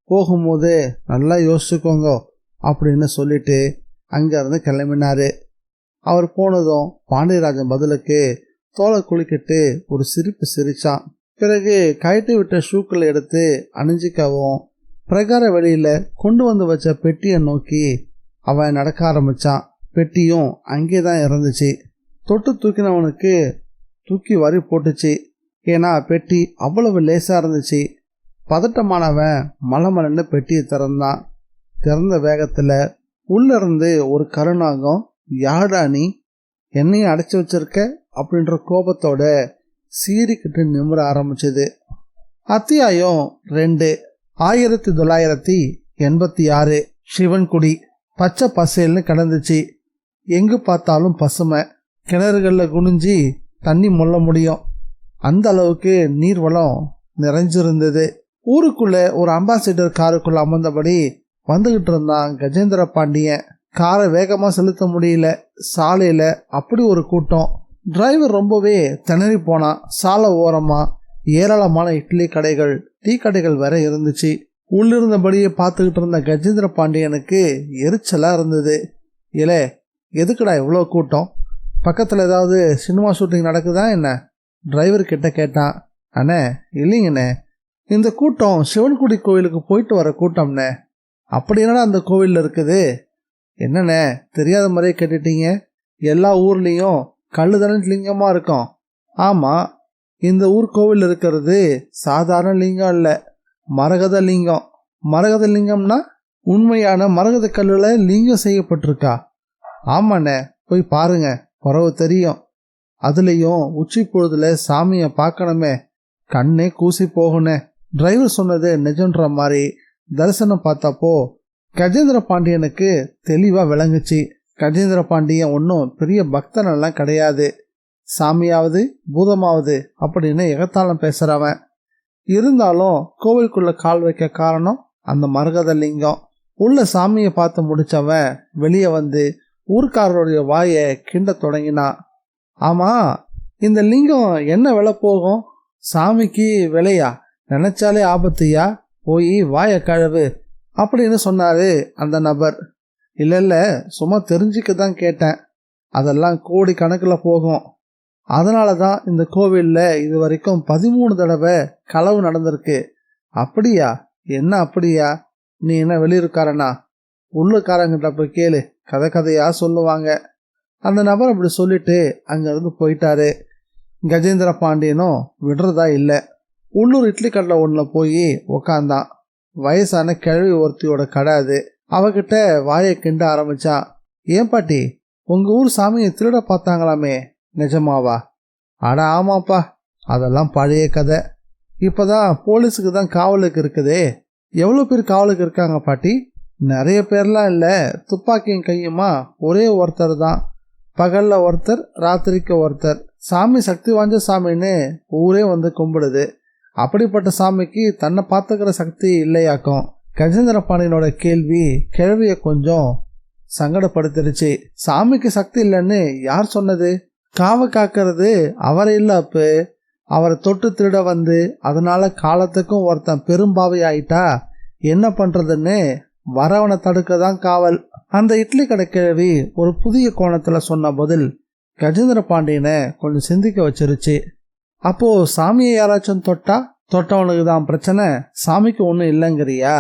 போகும்போது நல்லா யோசிச்சுக்கோங்க அப்படின்னு சொல்லிட்டு அங்கேருந்து கிளம்பினார். அவர் போனதும் பாண்டியராஜன் பதிலுக்கு தோலை குளிக்கிட்டு ஒரு சிரிப்பு சிரித்தான். பிறகு கழட்டி விட்ட ஷூக்களை எடுத்து அணிஞ்சிக்கவும் பிரகார வெளியில் கொண்டு வந்து வச்ச பெட்டியை நோக்கி அவன் நடக்க ஆரம்பித்தான். பெட்டியும் அங்கே தான் இருந்துச்சு. தொட்டு தூக்கினவனுக்கு தூக்கி வரி போட்டுச்சு. ஏன்னா பெட்டி அவ்வளவு லேசாக இருந்துச்சு. பதட்டமானவன் மலமலன்னு பெட்டியை திறந்தான். திறந்த வேகத்தில் உள்ளிருந்து ஒரு கருணாகம், யாடா நீ என்னையும் அடைச்சி வச்சிருக்க அப்படின்ற கோபத்தோட சீறிக்கிட்டு நிமிர ஆரம்பிச்சது. அத்தியாயம் 2. 1986. சிவன்குடி பச்சை பசேல்னு கிடந்துச்சு. எங்கு பார்த்தாலும் பசுமை. கிணறுகளில் குனிஞ்சி தண்ணி மொள்ள முடியும், அந்த அளவுக்கு நீர்வளம் நிறைஞ்சிருந்தது. ஊருக்குள்ளே ஒரு அம்பாசிடர் காருக்குள்ளே அமர்ந்தபடி வந்துக்கிட்டு இருந்தான் கஜேந்திர பாண்டியன். காரை வேகமாக செலுத்த முடியல. சாலையில் அப்படி ஒரு கூட்டம். டிரைவர் ரொம்பவே திணறி போனான். சாலை ஓரமாக ஏராளமான இட்லி கடைகள், டீ கடைகள் வேற இருந்துச்சு. உள்ளிருந்தபடியே பார்த்துக்கிட்டு இருந்த கஜேந்திர பாண்டியனுக்கு எரிச்சலாக இருந்தது. இலே, எதுக்குடா இவ்வளோ கூட்டம்? பக்கத்தில் ஏதாவது சினிமா ஷூட்டிங் நடக்குதா என்ன? டிரைவர் கிட்ட கேட்டான். அண்ணே, இல்லைங்கண்ணே, இந்த கூட்டம் சிவன்குடி கோவிலுக்கு போயிட்டு வர கூட்டம்ண்ணே. அப்படி என்னடா அந்த கோவிலில் இருக்குது? என்னண்ணே தெரியாத மாதிரியே கேட்டுட்டீங்க? எல்லா ஊர்லேயும் கல்லுதான லிங்கமாக இருக்கும். ஆமாம், இந்த ஊர் கோவில் இருக்கிறது சாதாரண லிங்கம் இல்லை, மரகத லிங்கம். மரகத லிங்கம்னா உண்மையான மரகத கல்லில் லிங்கம் செய்யப்பட்டிருக்கா? ஆமாண்ணே, போய் பாருங்க, குறவு தெரியும். அதுலேயும் உச்சி பொழுதுல சாமியை பார்க்கணுமே, கண்ணே கூசி போகுனே. டிரைவர் சொன்னது நிஜன்ற மாதிரி தரிசனம் பார்த்தப்போ கஜேந்திர பாண்டியனுக்கு தெளிவாக விளங்குச்சு. கஜேந்திர பாண்டியன் ஒன்றும் பெரிய பக்தனெல்லாம் கிடையாது. சாமியாவது பூதமாவது அப்படின்னு எகத்தாளம் பேசுறவன். இருந்தாலும் கோவிலுக்குள்ள கால் வைக்க காரணம் அந்த மரகத லிங்கம். உள்ள சாமியை பார்த்து முடிச்சவன் வெளியே வந்து ஊர்க்காரருடைய வாயை கிண்ட தொடங்கினான். ஆமா, இந்த லிங்கம் என்ன விலை போகும்? சாமிக்கு விலையா? நினைச்சாலே ஆபத்துயா, போய் வாயை கழுவு அப்படின்னு சொன்னாரு அந்த நபர். இல்ல சும்மா தெரிஞ்சுக்க தான் கேட்டேன், அதெல்லாம் கோடி கணக்கில் போகும். அதனால தான் இந்த கோவிலில் இது வரைக்கும் 13 தடவை களவு நடந்திருக்கு. அப்படியா? என்ன அப்படியா? நீ என்ன வெளியிருக்காரனா? உள்ளுக்காரங்கிட்ட போய் கேளு, கதை கதையா சொல்லுவாங்க. அந்த நபர் அப்படி சொல்லிட்டு அங்கிருந்து போயிட்டாரு. கஜேந்திர பாண்டியனும் விடுறதா இல்லை. உள்ளூர் இட்லி கடையில் ஒன்றில் போய் உக்காந்தான். வயசான கிழவி ஒருத்தியோட கடை அது. அவகிட்ட வாயை கிண்ட ஆரம்பிச்சான். ஏன் பாட்டி, உங்க ஊர் சாமியை திருட பார்த்தாங்களாமே, நிஜமாவா? அட ஆமாப்பா, அதெல்லாம் பழைய கதை. இப்பதான் போலீஸுக்கு தான் காவலுக்கு இருக்குதே. எவ்வளோ பேர் காவலுக்கு இருக்காங்க பாட்டி? நிறைய பேர்லாம் இல்லை, துப்பாக்கியும் கையுமா ஒரே ஒருத்தர் தான். பகல்ல ஒருத்தர், ராத்திரிக்கு ஒருத்தர். சாமி சக்தி வாய்ந்த சாமின்னு ஊரே வந்து கும்பிடுது. அப்படிப்பட்ட சாமிக்கு தன்னை பார்த்துக்கிற சக்தி இல்லையாக்கும். கஜேந்திர பாண்டியனோட கேள்வி கிழவிய கொஞ்சம் சங்கடப்படுத்திருச்சு. சாமிக்கு சக்தி இல்லைன்னு யார் சொன்னது? காவை காக்கிறது அவரை இல்ல அப்பு. அவரை தொட்டு திருட வந்து அதனால காலத்துக்கும் ஒருத்தன் பெரும்பாவை ஆயிட்டா என்ன பண்றதுன்னு வரவனை தடுக்க தான் காவல். அந்த இட்லி கடை கிழவி ஒரு புதிய கோணத்துல சொன்ன பதில் கஜேந்திர பாண்டியனை கொஞ்சம் சிந்திக்க வச்சிருச்சு. அப்போ சாமியை யாராச்சும் தொட்டவனுக்கு தான் பிரச்சனை, சாமிக்கு ஒன்றும் இல்லைங்கிறியா?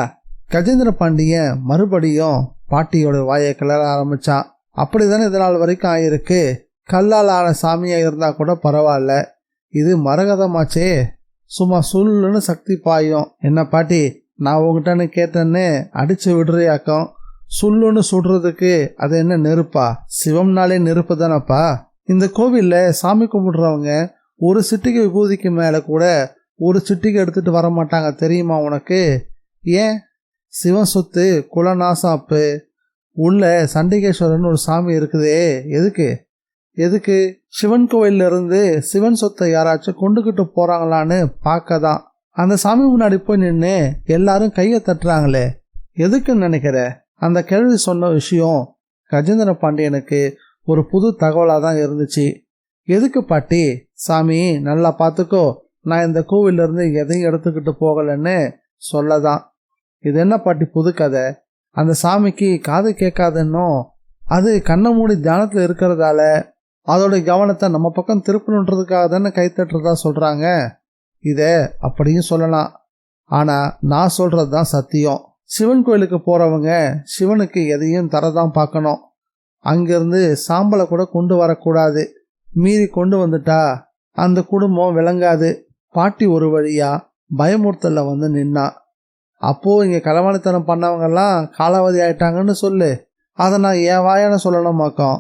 கஜேந்திர பாண்டியன் மறுபடியும் பாட்டியோட வாயை கிளற ஆரம்பிச்சான். அப்படிதானே இதனால் வரைக்கும் ஆயிருக்கு. கல்லால் ஆன சாமியா இருந்தா கூட பரவாயில்ல, இது மரகதமாச்சே, சும்மா சுல்லுன்னு சக்தி பாயும். என்ன பாட்டி, நான் உங்ககிட்டன்னு கேட்டேன்னு அடிச்சு விடுறியாக்கம். சுல்லுன்னு சுடுறதுக்கு அது என்ன நெருப்பா? சிவம்னாலே நெருப்பு தானப்பா. இந்த கோவில்ல சாமி கும்பிடுறவங்க ஒரு சிட்டிகை விபூதிக்கு மேல கூட ஒரு சிட்டிகை எடுத்துட்டு வர மாட்டாங்க, தெரியுமா உனக்கு? ஏன்? சிவன் சொத்து குலநாசாப்பு. உள்ள சண்டிகேஸ்வரன் ஒரு சாமி இருக்குதே, எதுக்கு? சிவன் கோவில்ல இருந்து சிவன் சொத்தை யாராச்சும் கொண்டுகிட்டு போறாங்களான்னு பார்க்க தான். அந்த சாமி முன்னாடி போய் நின்று எல்லாரும் கையை தட்டுறாங்களே, எதுக்குன்னு நினைக்கிற? அந்த கேள்வி சொன்ன விஷயம் கஜேந்திர பாண்டியனுக்கு ஒரு புது தகவலாக தான் இருந்துச்சு. எதுக்கு பாட்டி? சாமி நல்லா பார்த்துக்கோ, நான் இந்த கோவிலிருந்து எதையும் எடுத்துக்கிட்டு போகலன்னு சொல்லதான். இது என்ன பாட்டி புது கதை? அந்த சாமிக்கு காது கேட்காதுன்னோ, அது கண்ணை மூடி தியானத்தில் இருக்கிறதால அதோட கவனத்தை நம்ம பக்கம் திருப்பணுன்றதுக்காக தானே கைத்தட்டுறதா சொல்கிறாங்க. இதை அப்படியும் சொல்லலாம், ஆனால் நான் சொல்கிறது தான் சத்தியம். சிவன் கோயிலுக்கு போகிறவங்க சிவனுக்கு எதையும் தரதான் பார்க்கணும். அங்கேருந்து சாம்பலை கூட கொண்டு வரக்கூடாது. மீறி கொண்டு வந்துட்டா அந்த குடும்பம் விளங்காது. பாட்டி ஒரு வழியா பயமுறுத்தல வந்து நின்னா. அப்போ இங்கே களவாணித்தனம் பண்ணவங்கெல்லாம் காலாவதி ஆயிட்டாங்கன்னு சொல்லு, அதை நான் என் வாயான சொல்லணுமாக்கம்.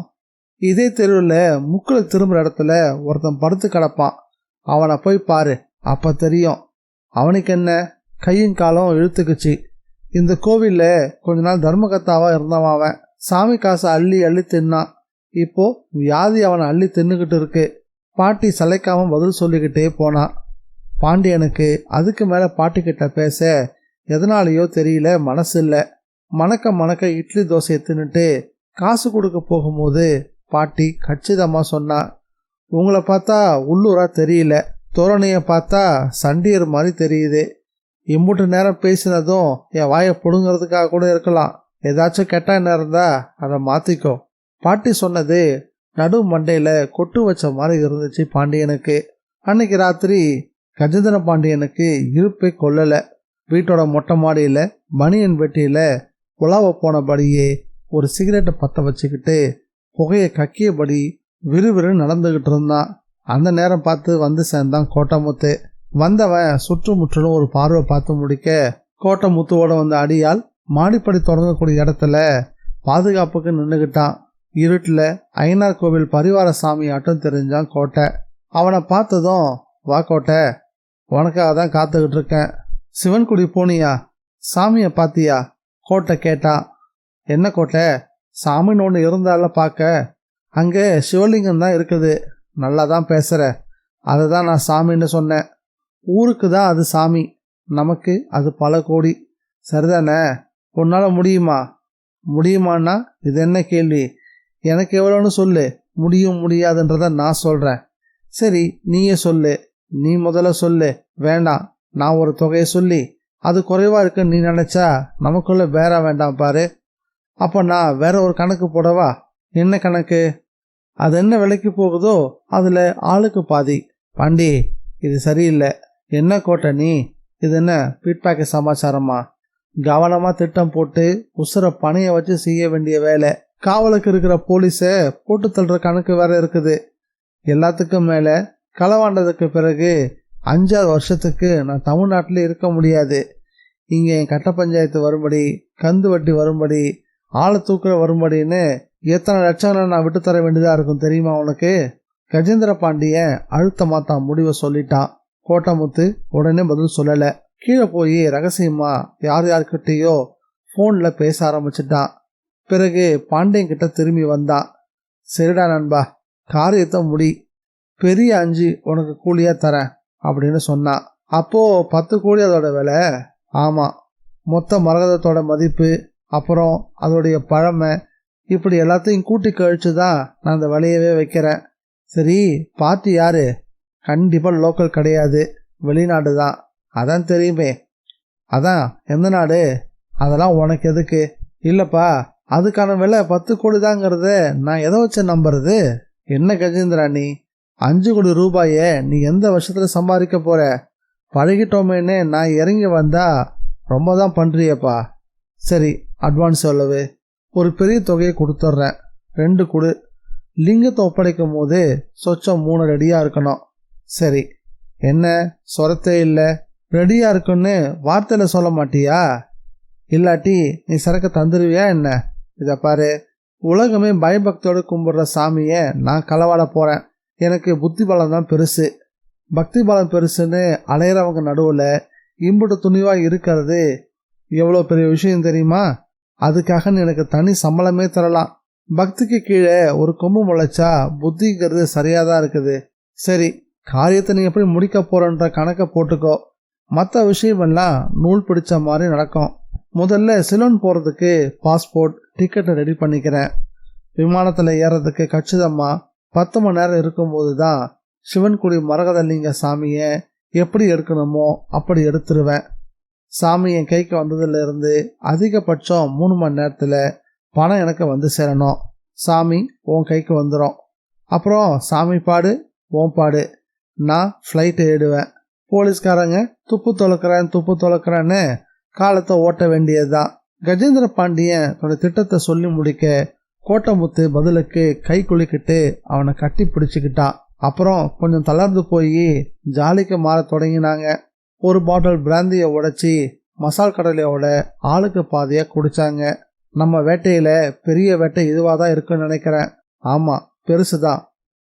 இதே தெருவில் முக்கில் திரும்புகிற இடத்துல ஒருத்தன் படுத்து கிடப்பான், அவனை போய் பாரு, அப்போ தெரியும். அவனுக்கு என்ன, கையும் காலம் இழுத்துக்குச்சு. இந்த கோவிலில் கொஞ்ச நாள் தர்மகர்த்தாவாக இருந்தவன் அவன். சாமி காசை அள்ளி அள்ளி தின்னான். இப்போ வியாதி அவனை அள்ளி தின்னுக்கிட்டு இருக்கு. பாட்டி சளைக்காம பதில் சொல்லிக்கிட்டே போனான். பாண்டியனுக்கு அதுக்கு மேலே பாட்டிக்கிட்ட பேச எதனாலேயோ தெரியல மனசு இல்லை. மணக்க இட்லி தோசையை தின்னுட்டு காசு கொடுக்க போகும்போது பாட்டி கச்சிதமாக சொன்னான், உங்களை பார்த்தா உள்ளூரா தெரியல, தோரணையை பார்த்தா சண்டியர் மாதிரி தெரியுது. இம்புட்டு நேரம் பேசினதும் என் வாயை பிடுங்கிறதுக்காக கூட இருக்கலாம். ஏதாச்சும் கெட்ட எண்ணம் இருந்தா அதை மாற்றிக்கோ. பாட்டி சொன்னது நடு மண்டையில் கொட்டு வச்ச மாதிரி இருந்துச்சு பாண்டியனுக்கு. அன்னைக்கு ராத்திரி கஜேந்திர பாண்டியனுக்கு இருப்பை கொள்ளலை. வீட்டோட மொட்டை மாடியில் பனியன் வெட்டியில் உலாவ போனபடியே ஒரு சிகரெட்டை பற்ற வச்சுக்கிட்டு புகையை கக்கியபடி விறுவிறுன்னு நடந்துக்கிட்டு இருந்தான். அந்த நேரம் பார்த்து வந்து சேர்ந்தான் கோட்டமுத்து. வந்தவன் சுற்றுமுற்றிலும் ஒரு பார்வை பார்த்து முடிக்க கோட்டமுத்துவோட வந்த அடியால் மாடிப்படி தொடங்கக்கூடிய இடத்துல பாதுகாப்புக்கு நின்றுக்கிட்டான். இருட்டில் ஐயனார் கோவில் பரிவார சாமி ஆட்டம் தெரிஞ்சான் கோட்டை. அவனை பார்த்ததும், வா கோட்டை, உனக்காக தான் காத்துக்கிட்டு இருக்கேன். சிவன்குடி போனியா? சாமியை பார்த்தியா? கோட்டை கேட்டான். என்ன கோட்டை, சாமின்னு ஒன்று இருந்தால பார்க்க? அங்கே சிவலிங்கம் தான் இருக்குது, நல்லா தான் பேசுகிற, அதை தான் நான் சாமின்னு சொன்னேன். ஊருக்கு தான் அது சாமி, நமக்கு அது பல கோடி. சரிதானே? உன்னால் முடியுமா? முடியுமான்னா இது என்ன கேள்வி? எனக்கு எவ்வளோன்னு சொல்லு. முடியும் முடியாதுன்றத நான் சொல்கிறேன். சரி, நீயே சொல்லு. நீ முதல்ல சொல்லு. வேண்டாம், நான் ஒரு தொகையை சொல்லி அது குறைவாக இருக்குன்னு நீ நினச்சா நமக்குள்ள வேற வேண்டாம் பாரு. அப்போ நான் வேற ஒரு கணக்கு போடவா? என்ன கணக்கு? அது என்ன விலைக்கு போகுதோ அதில் ஆளுக்கு பாதி. பாண்டி, இது சரியில்லை. என்ன கோட்டை நீ? இது என்ன பீட்பேக்கு சமாச்சாரமா? கவனமாக திட்டம் போட்டு உசுர பணையை வச்சு செய்ய வேண்டிய வேலை. காவலுக்கு இருக்கிற போலீஸை போட்டு தள்ளுற கணக்கு வேற இருக்குது. எல்லாத்துக்கும் மேலே களவாண்டதுக்கு பிறகு 5-6 வருஷத்துக்கு நான் தமிழ்நாட்டில் இருக்க முடியாது. இங்கே என் கட்ட பஞ்சாயத்து வரும்படி, கந்து வட்டி வரும்படி, ஆளை தூக்குற வரும்படின்னு எத்தனை லட்சங்களை நான் விட்டு தர வேண்டியதாக இருக்கும் தெரியுமா உனக்கு? கஜேந்திர பாண்டியன் அழுத்தமாக தான் முடிவை சொல்லிட்டான். கோட்டமுத்து உடனே பதில் சொல்லலை. கீழே போய் ரகசியமா யார்கிட்டயோ ஃபோனில் பேச ஆரம்பிச்சிட்டான். பிறகு பாண்டியன் கிட்ட திரும்பி வந்தான். சரிடா நண்பா, காரியத்தை முடி. பெரிய 5 உனக்கு கூலியாக தரேன் அப்படின்னு சொன்னான். அப்போது 10 கோடி அதோட விலை. ஆமாம், மொத்த மரகதத்தோட மதிப்பு, அப்புறம் அதோடைய பழமை, இப்படி எல்லாத்தையும் கூட்டி கழிச்சு தான் நான் அந்த விலையவே வைக்கிறேன். சரி, பார்ட்டி யாரு? கண்டிப்பாக லோக்கல் கிடையாது, வெளிநாடு தான். அதான் தெரியுமே. அதான் எந்த நாடு? அதெல்லாம் உனக்கு எதுக்கு? இல்லைப்பா, அதுக்கான விலை 10 கோடி தாங்கிறத நான் எதை வச்சு நம்புறது? என்ன கஜேந்திரா நீ? 5 கோடி ரூபாயை நீ எந்த வருஷத்தில் சம்பாதிக்க போற? பழகிட்டோமேன்னு நான் இறங்கி வந்தா ரொம்ப தான் பண்ணுறியப்பா. சரி, அட்வான்ஸ் எவ்வளவு? ஒரு பெரிய தொகையை கொடுத்துட்றேன், 2 கொடு. லிங்கத்தை ஒப்படைக்கும் போது சொச்சம் 3 ரெடியாக இருக்கணும். சரி, என்ன சொரத்தே இல்லை? ரெடியாக இருக்குன்னு வார்த்தையில் சொல்ல மாட்டியா? இல்லாட்டி நீ சரக்கு தந்துடுவியா என்ன? இதை பாரு, உலகமே பயபக்தியோடு கும்பிட்ற சாமியை நான் களவாட போகிறேன். எனக்கு புத்தி பலம் தான் பெருசு, பக்தி பலம் பெருசுன்னு அலையிறவங்க நடுவில் இம்புட்டு துணிவாக இருக்கிறது எவ்வளோ பெரிய விஷயம் தெரியுமா? அதுக்காக எனக்கு தனி சம்பளமே தரலாம். பக்திக்கு கீழே ஒரு கொம்பு முளைச்சா புத்திங்கிறது சரியாக தான் இருக்குது. சரி, காரியத்தை நீ எப்படி முடிக்க போகிறன்ற கணக்கை போட்டுக்கோ. மற்ற விஷயமெல்லாம் நூல் பிடிச்ச மாதிரி நடக்கும். முதல்ல சிலோன் போகிறதுக்கு பாஸ்போர்ட் டிக்கெட்டை ரெடி பண்ணிக்கிறேன். விமானத்தில் ஏறதுக்கு கச்சிதமாக 10 மணி நேரம் இருக்கும்போது தான் சிவன்குடி மரகதலிங்க சாமியை எப்படி எடுக்கணுமோ அப்படி எடுத்துருவேன். சாமி என் கைக்கு வந்ததுலேருந்து அதிகபட்சம் 3 மணி நேரத்தில் பணம் எனக்கு வந்து சேரணும். சாமி உன் கைக்கு வந்துடும். அப்புறம் சாமி பாடு, ஓன் பாடு. நான் ஃப்ளைட்டு ஏடுவேன். போலீஸ்காரங்க துப்பு தொலைக்கிறேன்னு காலத்தை ஓட்ட வேண்டியது தான். கஜேந்திர பாண்டியன் தன்னோட திட்டத்தை சொல்லி முடிக்க கோட்டமுத்து பதிலுக்கு கை குலுக்கிட்டு அவனை கட்டி பிடிச்சிக்கிட்டான். அப்புறம் கொஞ்சம் தளர்ந்து போய் ஜாலிக்கு மாற தொடங்கினாங்க. ஒரு பாட்டில் பிராந்தியை உடைச்சி மசால் கடலையோட ஆளுக்கு பாதியாக குடித்தாங்க. நம்ம வேட்டையில் பெரிய வேட்டை இதுவாக தான் இருக்குன்னு நினைக்கிறேன். ஆமாம், பெருசு தான்.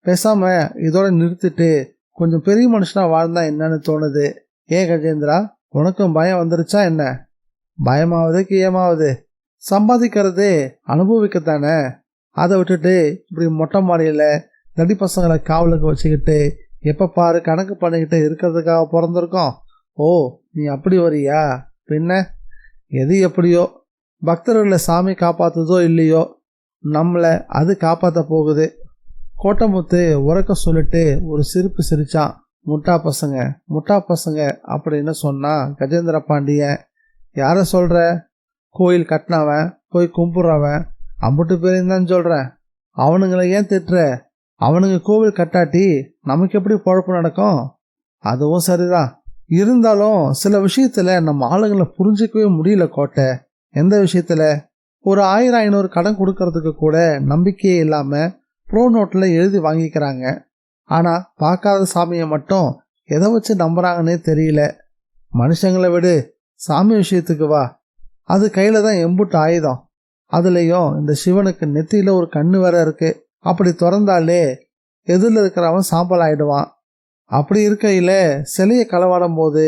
பேசாமல் இதோட நிறுத்திட்டு கொஞ்சம் பெரிய மனுஷனாக வாழ்ந்தா என்னன்னு தோணுது. ஏன் கஜேந்திரா, உனக்கும் பயம் வந்துருச்சா என்ன? பயமாவதுக்கு ஏமாவது? சம்பாதிக்கிறது அனுபவிக்கத்தானே. அதை விட்டுட்டு இப்படி மொட்டை மாடியில் நடி பசங்களை காவலுக்கு வச்சுக்கிட்டு எப்போ பாரு கணக்கு பண்ணிக்கிட்டு இருக்கிறதுக்காக பிறந்திருக்கோம். ஓ, நீ அப்படி வரியா? பின்ன எது எப்படியோ, பக்தர்களை சாமி காப்பாற்றுதோ இல்லையோ, நம்மளை அது காப்பாற்ற போகுது. கோட்டமுத்து உறக்க சொல்லிட்டு ஒரு சிரிப்பு சிரிச்சான். முட்டா பசங்க அப்படின்னு சொன்னான் கஜேந்திர பாண்டியன். யாரை சொல்கிற? கோயில் கட்டினவன், போய் கும்பிட்றவன், அம்புட்டு பேரையும் தான் சொல்கிறேன். அவனுங்களை ஏன் திட்டுற? அவனுங்க கோவில் கட்டாட்டி நமக்கு எப்படி பொழப்பு நடக்கும்? அதுவும் சரிதான். இருந்தாலும் சில விஷயத்தில் நம்ம ஆளுங்களை புரிஞ்சிக்கவே முடியல கோட்டை. எந்த விஷயத்தில்? ஒரு 1000-500 கடன் கொடுக்கறதுக்கு கூட நம்பிக்கையே இல்லாமல் ப்ரோ நோட்டில் எழுதி வாங்கிக்கிறாங்க. ஆனால் பார்க்காத சாமியை மட்டும் எதை வச்சு நம்புறாங்கன்னே தெரியல. மனுஷங்களை விடு, சாமி விஷயத்துக்கு வா. அது கையில் தான் எம்புட்டு ஆயுதம். அதுலேயும் இந்த சிவனுக்கு நெத்தியில் ஒரு கண்ணு வேற இருக்கு. அப்படி திறந்தாலே எதிரில் இருக்கிறவன் சாம்பல் ஆயிடுவான். அப்படி இருக்கையில் சிலையை களவாடும் போது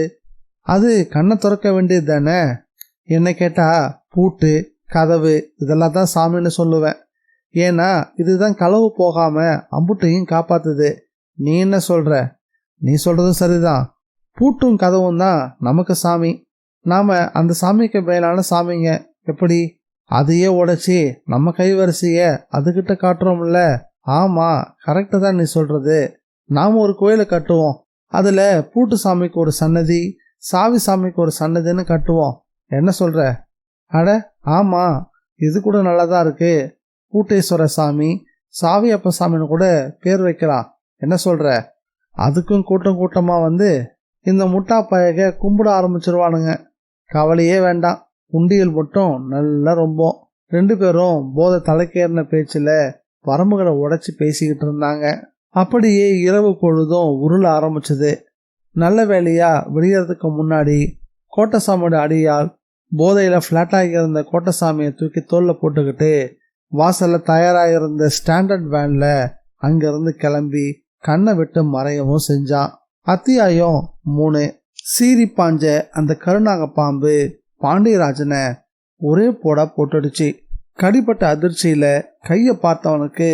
அது கண்ணை திறக்க வேண்டியது தானே. என்னை கேட்டால் பூட்டு, கதவு இதெல்லாம் தான் சாமின்னு சொல்லுவேன். ஏன்னா இதுதான் களவு போகாம அம்புட்டையும் காப்பாத்துது. நீ என்ன சொல்ற? நீ சொல்றதும் சரிதான். பூட்டும் கதவும் தான் நமக்கு சாமி. நாம அந்த சாமிக்கு மேலான சாமிங்க. எப்படி அதையே உடைச்சி நம்ம கைவரிசைய அதுகிட்ட காட்டுறோம்ல? ஆமா, கரெக்டு தான் நீ சொல்றது. நாம ஒரு கோயிலை கட்டுவோம். அதுல பூட்டு சாமிக்கு ஒரு சன்னதி, சாவி சாமிக்கு ஒரு சன்னதின்னு கட்டுவோம். என்ன சொல்ற? அட ஆமா, இது கூட நல்லாதான் இருக்கு. பூட்டேஸ்வர சாமி, சாவியப்ப சாமின்னு கூட பேர் வைக்கலாம். என்ன சொல்ற? அதுக்கும் கூட்டம் கூட்டமா வந்து இந்த முட்டா பயக கும்பிட ஆரம்பிச்சிருவானுங்க. கவலையே வேண்டாம். உண்டியல் மட்டும் நல்லா ரொம்ப. 2 பேரும் போதை தலைக்கேறின பேச்சுல வரம்புகளை உடைச்சி பேசிக்கிட்டு இருந்தாங்க. அப்படியே இரவு பொழுதும் உருள ஆரம்பிச்சது. நல்ல வேலையா விடியறதுக்கு முன்னாடி கோட்டசாமியோட அடியால் போதையில ஃபிளாட்டாகி இருந்த கோட்டசாமியை தூக்கி தோல்ல போட்டுக்கிட்டு வாசல்ல தயாராகிருந்த ஸ்டாண்டர்ட் வேன்ல அங்கிருந்து கிளம்பி கண்ணை விட்டு மறையவும் செஞ்சான். அத்தியாயம் 3. சீறி பாஞ்ச அந்த கருநாக பாம்பு பாண்டியராஜனை ஒரே போடா போட்டுடுச்சு. கடிப்பட்ட அதிர்ச்சியில கையை பார்த்தவனுக்கு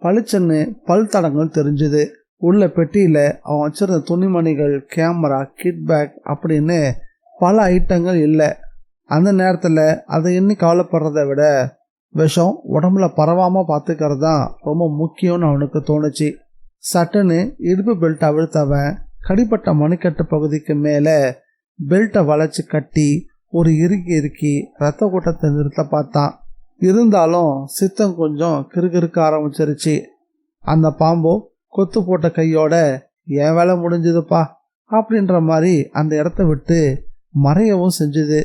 பளிச்சன்னு பல் தடங்கள் தெரிஞ்சுது. உள்ள பெட்டியில அவன் வச்சிருந்த துணிமணிகள், கேமரா, கிட் பேக் அப்படின்னு பல ஐட்டங்கள் இல்லை. அந்த நேரத்துல அதை எண்ணி கவலைப்படுறத விட விஷம் உடம்புல பரவாம பார்த்துக்கிறது தான் ரொம்ப முக்கியம்னு அவனுக்கு தோணுச்சு. சட்டுன்னு இடுப்பு பெல்ட் அவிழ்த்தவன் கடிப்பட்ட மணிக்கட்டு பகுதிக்கு மேல பெல்ட்டை வளைச்சு கட்டி ஒரு இறுக்கி ரத்த கூட்டத்தை நிறுத்த பார்த்தான். இருந்தாலும் சித்தம் கொஞ்சம் கிறுகிறுக்க ஆரம்பிச்சிருச்சு. அந்த பாம்போ கொத்து போட்ட கையோட என் வேலை முடிஞ்சுதுப்பா அப்படின்ற மாதிரி அந்த இடத்த விட்டு மறையவும் செஞ்சுது.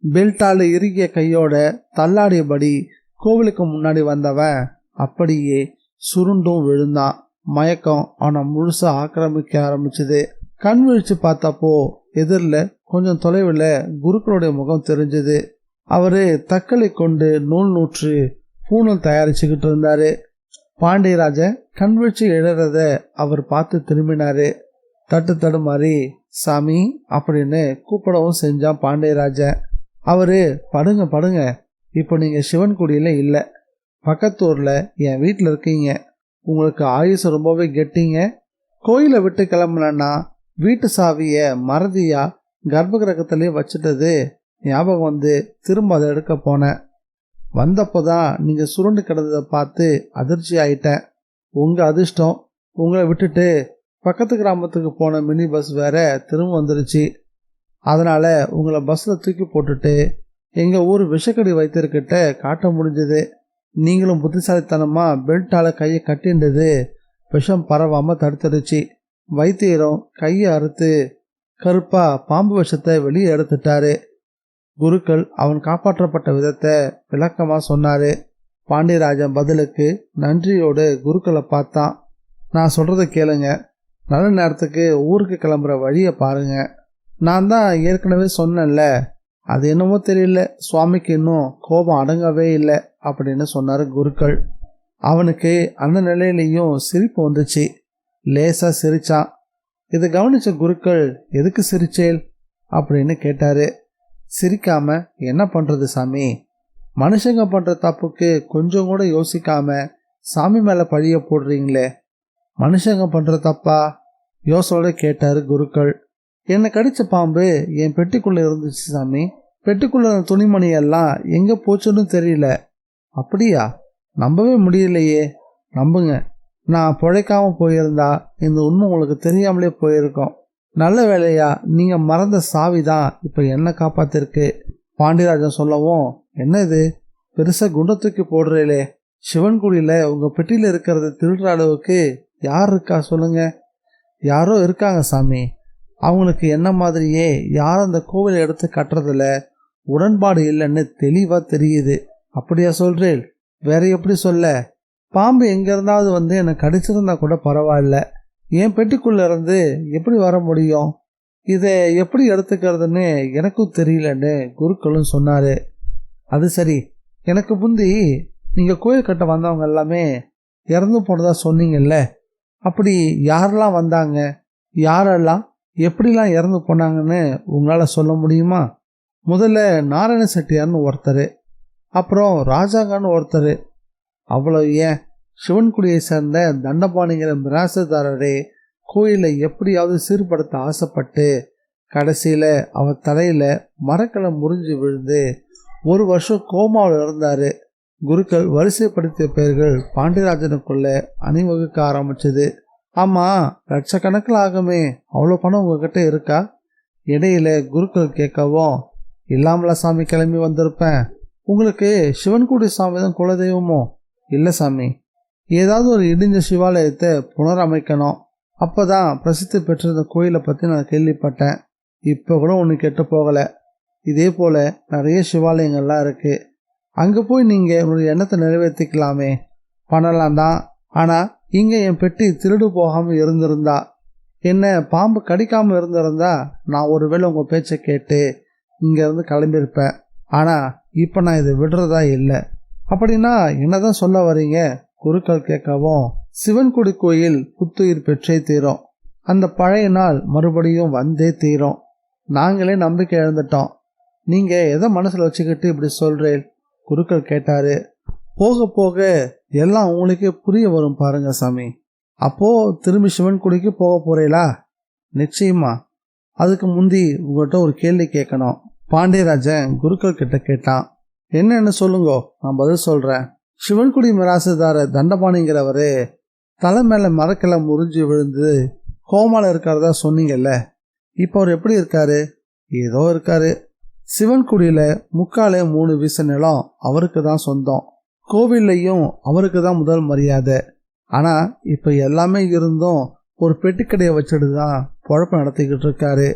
பெல்ட்டால இறுகிய கையோட தள்ளாடியபடி கோவிலுக்கு முன்னாடி வந்தவன் அப்படியே சுருண்டும் விழுந்தான். மயக்கம் அவனை முழுசா ஆக்கிரமிக்க ஆரம்பிச்சுது. கண் விழிச்சு பார்த்தப்போ எதிரில் கொஞ்சம் தொலைவில் குருக்களுடைய முகம் தெரிஞ்சது. அவரு தக்கலை கொண்டு நூல் நூற்று பூணல் தயாரிச்சுக்கிட்டு இருந்தாரு. பாண்டியராஜன் கண் வீழ்ச்சி எழுறத அவர் பார்த்து திரும்பினாரு. தடுமாறி சாமி அப்படின்னு கூப்பிடவும் செஞ்சான் பாண்டியராஜன். அவரு படுங்க, இப்போ நீங்க சிவன்குடியில இல்லை, பக்கத்தூர்ல என் வீட்டில் இருக்கீங்க. உங்களுக்கு ஆயுசு ரொம்பவே கெட்டிங்க. கோயிலை விட்டு கிளம்புனா வீட்டு சாவிய மறதியா கர்ப்ப கிரகத்திலேயே வச்சுட்டது ஞாபகம் வந்து திரும்ப அதை எடுக்க போனேன். வந்தப்போதான் நீங்க சுருண்டு கிடந்ததை பார்த்து அதிர்ச்சி ஆயிட்டேன். உங்க அதிர்ஷ்டம், உங்களை விட்டுட்டு பக்கத்து கிராமத்துக்கு போன மினி பஸ் வேற திரும்ப வந்துருச்சு. அதனால உங்களை பஸ்ல தூக்கி போட்டுட்டு எங்க ஊர் விஷக்கடி வைத்திருக்கிட்ட காட்ட முடிஞ்சது. நீங்களும் புத்திசாலித்தனமா பெல்ட்டால கையை கட்டின்றது விஷம் பரவாம தடுத்துடுச்சு. வைத்தியரும் கையை அறுத்து கருப்பா பாம்பு விஷத்தை வெளியே எடுத்துட்டாரு. குருக்கள் அவன் காப்பாற்றப்பட்ட விதத்தை விளக்கமா சொன்னாரு. பாண்டியராஜன் பதிலுக்கு நன்றியோடு குருக்களை பார்த்தான். நான் சொல்றதை கேளுங்க. நல்ல நேரத்துக்கு ஊருக்கு கிளம்புற வழியை பாருங்க. நான் தான் ஏற்கனவே சொன்னேன்ல, அது என்னமோ தெரியல, சுவாமிக்கு இன்னும் கோபம் அடங்கவே இல்லை அப்படின்னு சொன்னாரு குருக்கள். அவனுக்கு அந்த நிலையிலையும் சிரிப்பு வந்துச்சு. லேசா சிரிச்சான். இதை கவனிச்ச குருக்கள் எதுக்கு சிரிச்சேல் அப்படின்னு கேட்டாரு. சிரிக்காம என்ன பண்றது சாமி? மனுஷங்க பண்ற தப்புக்கு கொஞ்சம் கூட யோசிக்காம சாமி மேல பழிய போடுறீங்களே, மனுஷங்க பண்ற தப்பா? யோசோட கேட்டாரு குருக்கள். என்னை கடிச்ச பாம்பு என் பெட்டிக்குள்ள இருந்துச்சு சாமி. பெட்டிக்குள்ள துணிமணி எல்லாம் எங்க போச்சுன்னு தெரியல. அப்படியா? நம்பவே முடியலையே. நம்புங்க, நான் பிழைக்காம போயிருந்தா இந்த உண்மை உங்களுக்கு தெரியாமலே போயிருக்கோம். நல்ல வேலையா நீங்க மறந்த சாவி தான் இப்ப என்ன காப்பாத்திருக்கு. பாண்டியராஜன் சொல்லவும், என்ன இது பெருசா குண்ட தூக்கி போடுறீங்களே, சிவன்குடியில உங்க பெட்டியில இருக்கிறத திருடுற அளவுக்கு யார் இருக்கா சொல்லுங்க? யாரோ இருக்காங்க சாமி. அவங்களுக்கு என்ன மாதிரியே யாரும் அந்த கோவிலை எடுத்து கட்டுறதுல உடன்பாடு இல்லைன்னு தெளிவா தெரியுது. அப்படியா சொல்றேன்? வேற எப்படி சொல்ல? பாம்பு எங்க இருந்தாவது வந்து என்னை கடிச்சிருந்தா கூட பரவாயில்ல, என் பெட்டிக்குள்ள இருந்து எப்படி வர முடியும்? இதை எப்படி எடுத்துக்கிறதுன்னு எனக்கும் தெரியலன்னு குருக்களும் சொன்னாரு. அது சரி, எனக்கு முந்தி நீங்க கோயில் கட்ட வந்தவங்க எல்லாமே இறந்து போனதா சொன்னீங்கல்ல, அப்படி யாரெல்லாம் வந்தாங்க, யாரெல்லாம் எப்படிலாம் இறந்து போனாங்கன்னு உங்களால சொல்ல முடியுமா? முதல்ல நாராயண செட்டியார்னு ஒருத்தர், அப்புறம் ராஜாங்கன்னு ஒருத்தர், அவ்வளோ ஏன், சிவன்குடியை சேர்ந்த தண்டபாணிங்கிற மிராசுதாரரே கோயிலை எப்படியாவது சீர்படுத்த ஆசைப்பட்டு கடைசியில் அவர் தலையில் மரக்கலை முறிஞ்சு விழுந்து 1 வருஷம் கோமாவில் இருந்தார். குருக்கள் வரிசைப்படுத்திய பெயர்கள் பாண்டியராஜனுக்குள்ள அணிவகுக்க ஆரம்பிச்சது. ஆமாம், லட்சக்கணக்கில் ஆகுமே, அவ்வளோ பணம் உங்ககிட்ட இருக்கா? இடையில குருக்கள் கேட்கவும், இல்லாமல சாமி கிளம்பி வந்திருப்பேன். உங்களுக்கு சிவன்குடி சாமி தான் குலதெய்வமோ? இல்லை சாமி, ஏதாவது ஒரு இடிஞ்ச சிவாலயத்தை புனரமைக்கணும். அப்போ தான் பிரசித்தி பெற்றிருந்த கோயிலை பற்றி நான் கேள்விப்பட்டேன். இப்போ கூட ஒன்று கெட்டு போகலை. இதே போல் நிறைய சிவாலயங்கள்லாம் இருக்குது. அங்கே போய் நீங்கள் உங்களுடைய எண்ணத்தை நிறைவேற்றிக்கலாமே. பண்ணலாம் தான், ஆனால் இங்கே என் பெட்டி திருடு போகாமல் இருந்திருந்தா, என்ன பாம்பு கடிக்காமல் இருந்திருந்தா நான் ஒருவேளை உங்கள் பேச்சை கேட்டு இங்கேருந்து கிளம்பியிருப்பேன். ஆனால் இப்போ நான் இதை விடுறதா இல்லை. அப்படின்னா என்னதான் சொல்ல வரீங்க? குருக்கள் கேட்கவும், சிவன்குடி கோயில் புத்துயிர் பெற்றே தீரும். அந்த பழைய நாள் மறுபடியும் வந்தே தீரும். நாங்களே நம்பிக்கை இழந்துட்டோம். நீங்கள் எதை மனசில் வச்சுக்கிட்டு இப்படி சொல்கிறேன்? குருக்கள் கேட்டார். போக போக எல்லாம் உங்களுக்கே புரிய வரும் பாருங்க சாமி. அப்போது திரும்பி சிவன்குடிக்கு போக போகிறீங்களா? நிச்சயமா. அதுக்கு முந்தி உங்கள்கிட்ட ஒரு கேள்வி கேட்கணும். பாண்டியராஜன் குருக்கள் கிட்ட கேட்டான். என்னன்னு சொல்லுங்கோ, நான் பதில் சொல்கிறேன். சிவன்குடி மிராசுதாரர் தண்டபாணிங்கிறவர் தலை மேலே மரக்கலை முறிஞ்சு விழுந்து கோமாவில் இருக்கிறதா சொன்னீங்கல்ல, இப்போ அவர் எப்படி இருக்காரு? ஏதோ இருக்காரு. சிவன்குடியில் 3/4 வீச நிலம் அவருக்கு தான் சொந்தம். கோவில்லையும் அவருக்கு தான் முதல் மரியாதை. ஆனால் இப்போ எல்லாமே இருந்தும் ஒரு பெட்டிக்கடையை வச்சுட்டு தான் பொழப்ப நடத்திக்கிட்டு இருக்காரு.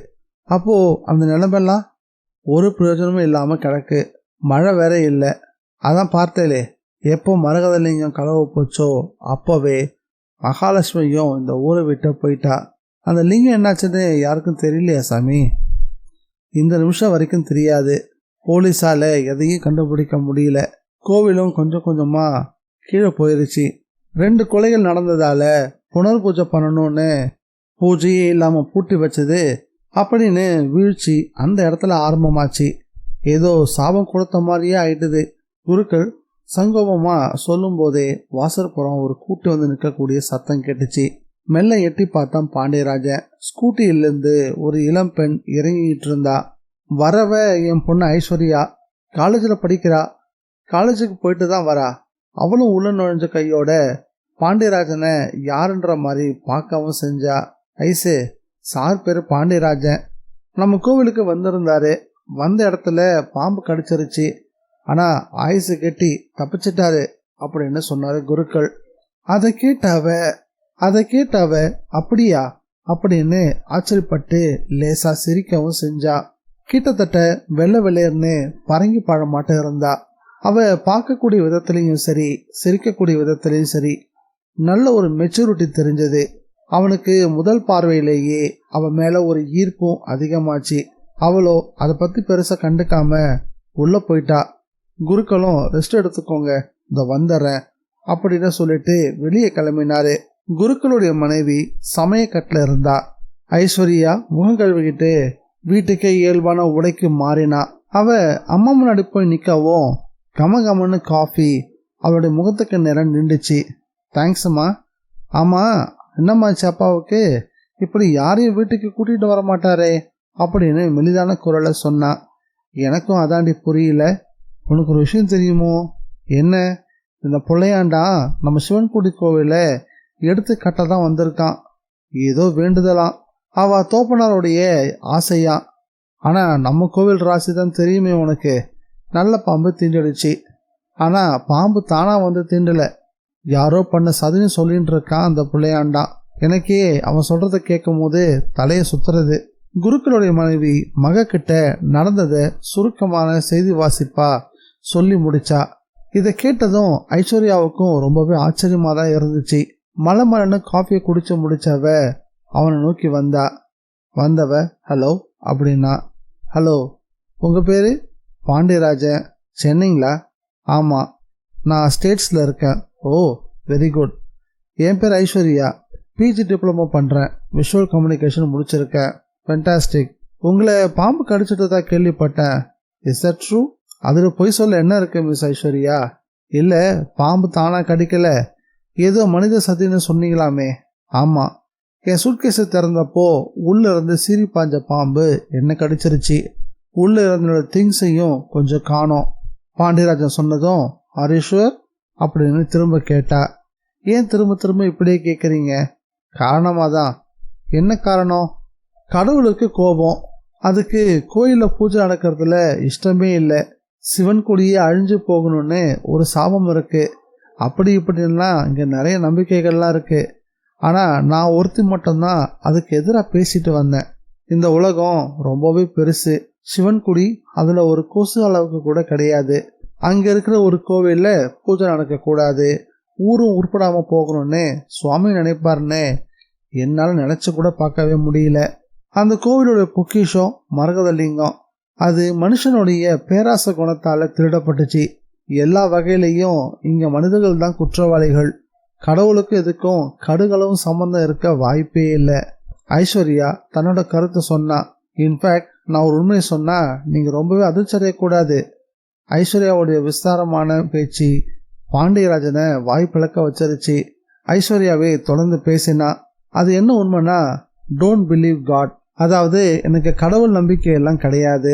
அப்போது அந்த நிலமெல்லாம் ஒரு பிரயோஜனமும் இல்லாமல் கிடக்கு. மழை வேற இல்லை. அதான் பார்த்தேலே, எப்போ மரகதலிங்கம் களவு போச்சோ அப்போவே மகாலட்சுமியும் இந்த ஊரை விட்டு போயிட்டா. அந்த லிங்கம் என்னாச்சுன்னு யாருக்கும் தெரியலையா சாமி? இந்த நிமிஷம் வரைக்கும் தெரியாது. போலீஸால் எதையும் கண்டுபிடிக்க முடியல. கோவிலும் கொஞ்சம் கொஞ்சமாக கீழே போயிருச்சு. 2 கொலைகள் நடந்ததால் புனர் பூஜை பண்ணணும்னு பூஜையே இல்லாமல் பூட்டி வச்சது அப்படின்னு வீழ்ச்சி அந்த இடத்துல ஆரம்பமாச்சு. ஏதோ சாபம் கொடுத்த மாதிரியே ஆயிட்டுது. குருக்கள் சங்கோபமாக சொல்லும் போதே வாசற்புறம் ஒரு கூட்டி வந்து நிற்கக்கூடிய சத்தம் கேட்டுச்சு. மெல்ல எட்டி பார்த்தான் பாண்டியராஜன். ஸ்கூட்டியிலேருந்து ஒரு இளம் பெண் இறங்கிட்டு இருந்தா. வரவ என் பொண்ணு ஐஸ்வர்யா, காலேஜில் படிக்கிறா. காலேஜுக்கு போயிட்டு தான் வரா. அவளும் உள்ள நுழைஞ்ச கையோட பாண்டியராஜனை யாருன்ற மாதிரி பார்க்கவும் செஞ்சா. ஐசு, சார் பேர் பாண்டியராஜன். நம்ம கோவிலுக்கு வந்திருந்தாரு. வந்த இடத்துல பாம்பு கடிச்சிருச்சு. ஆனால் ஆயுசு கெட்டி தப்பிச்சிட்டாரு அப்படின்னு சொன்னார் குருக்கள். அதை கேட்டாவ அப்படியா அப்படின்னு ஆச்சரியப்பட்டு லேசா சிரிக்கவும் செஞ்சா. கிட்டத்தட்ட வெள்ளை வெள்ளையர்னு பரங்கி பழமாட்ட இருந்தா. அவ பார்க்கக்கூடிய விதத்துலையும் சரி, சிரிக்கக்கூடிய விதத்துலையும் சரி, நல்ல ஒரு மெச்சூரிட்டி தெரிஞ்சது. அவனுக்கு முதல் பார்வையிலேயே அவ மேல ஒரு ஈர்ப்பும் அதிகமாச்சு. அவளோ அதை பத்தி பெருசா கண்டுக்காம உள்ள போயிட்டா. குருக்களும் ரெஸ்ட் எடுத்துக்கோங்க, இந்த வந்துடுறேன் அப்படின்னு சொல்லிட்டு வெளியே கிளம்பினாரு. குருக்களுடைய மனைவி சமயக்கட்டில் இருந்தா. ஐஸ்வர்யா முகம் கழுவிக்கிட்டு வீட்டுக்கே இயல்பான உடைக்கு மாறினா. அவ அம்மா முன்னாடி போய் நிற்கவும் கமகமன்னு காஃபி அவளுடைய முகத்துக்கு நேரம் நின்றுச்சு. தேங்க்ஸ்மா. ஆமாம், என்னம்மாச்சு அப்பாவுக்கு? இப்படி யாரையும் வீட்டுக்கு கூட்டிகிட்டு வர மாட்டாரே அப்படின்னு மெலிதான குரலை சொன்னான். எனக்கும் அதாண்டி புரியல. உனக்கு ஒரு விஷயம் தெரியுமோ? என்ன? இந்த பிள்ளையாண்டா நம்ம சிவன்குடி கோவிலை எடுத்து கட்ட தான் வந்திருக்கான். ஏதோ வேண்டுதலாம், அவ தோப்பனாருடைய ஆசையா. ஆனால் நம்ம கோவில் ராசி தான் தெரியுமே உனக்கு. நல்ல பாம்பு தீண்டிடுச்சு. ஆனால் பாம்பு தானாக வந்து தீண்டலை, யாரோ பண்ண சதின்னு சொல்லிட்டு இருக்கான் அந்த பிள்ளையாண்டா. எனக்கே அவன் சொல்கிறத கேட்கும் போது தலையை சுத்துறது. குருக்களுடைய மனைவி மகக்கிட்ட நடந்ததை சுருக்கமான செய்தி வாசிப்பா சொல்லி முடிச்சா. இதை கேட்டதும் ஐஸ்வர்யாவுக்கும் ரொம்பவே ஆச்சரியமாக தான் இருந்துச்சு. மலமலன்னு காஃபியை குடிச்சு முடிச்சவ அவனை நோக்கி வந்தவ ஹலோ அப்படின்னா. ஹலோ, உங்கள் பேர்? பாண்டியராஜன். சென்னைங்களா? ஆமாம், நான் ஸ்டேட்ஸில் இருக்கேன். ஓ, வெரி குட். என் பேர் ஐஸ்வர்யா, பிஜி டிப்ளமோ பண்ணுறேன், விஷுவல் கம்யூனிகேஷன் முடிச்சிருக்கேன். ஃபென்டாஸ்டிக். உங்களை பாம்பு கடிச்சிட்டு தான் கேள்விப்பட்டேன். Is that true? அதில் பொய் சொல்ல என்ன இருக்கு மிஸ் ஐஸ்வர்யா? இல்லை, பாம்பு தானா கடிக்கல, ஏதோ மனித சதின்னு சொன்னீங்களாமே. ஆமாம், என் சூட்கேஸை திறந்தப்போ உள்ளே இருந்து சீறி பாஞ்ச பாம்பு என்ன கடிச்சிருச்சு. உள்ளே இருந்த திங்ஸையும் கொஞ்சம் காணோம். பாண்டியராஜன் சொன்னதும் ஹரீஸ்வர் அப்படின்னு திரும்ப கேட்டா. ஏன் திரும்ப திரும்ப இப்படியே கேட்குறீங்க? காரணமாக தான். என்ன காரணம்? கடவுளுக்கு கோபம். அதுக்கு கோயிலில் பூஜை நடக்கிறதுல இஷ்டமே இல்லை. சிவன் கொடியே அழிஞ்சு போகணும்னு ஒரு சாபம் இருக்கு. அப்படி இப்படின்லாம் இங்கே நிறைய நம்பிக்கைகள்லாம் இருக்கு. ஆனால் நான் ஒருத்தி மட்டும்தான் அதுக்கு எதிராக பேசிட்டு வந்தேன். இந்த உலகம் ரொம்பவே பெருசு. சிவன் குடி அதில் ஒரு கொசு அளவுக்கு கூட கிடையாது. அங்கே இருக்கிற ஒரு கோவிலில் பூஜை நடக்கக்கூடாது, ஊரும் உருப்படாமல் போகணும்னு சுவாமி நினைப்பாருன்னு என்னால் நினச்சி கூட பார்க்கவே முடியல. அந்த கோவிலோட பொக்கிஷம் மரகதலிங்கம். அது மனுஷனுடைய பேராச குணத்தால் திருடப்பட்டுச்சு. எல்லா வகையிலையும் இங்கே மனிதர்கள் தான் குற்றவாளிகள். கடவுளுக்கு எதுக்கும் கடுகளவும் சம்பந்தம் இருக்க வாய்ப்பே இல்லை. ஐஸ்வர்யா தன்னோட கருத்தை சொன்னா. இன்ஃபேக்ட் நான் ஒரு உண்மையை சொன்னா நீங்கள் ரொம்பவே அதிர்ச்சடையக்கூடாது. ஐஸ்வர்யாவுடைய விஸ்தாரமான பேச்சு பாண்டியராஜனை வாய் பிளக்க வச்சிருச்சு. ஐஸ்வர்யாவே தொடர்ந்து பேசினா. அது என்ன உண்மைனா, டோன்ட் பிலீவ் காட், அதாவது எனக்கு கடவுள் நம்பிக்கையெல்லாம் கிடையாது.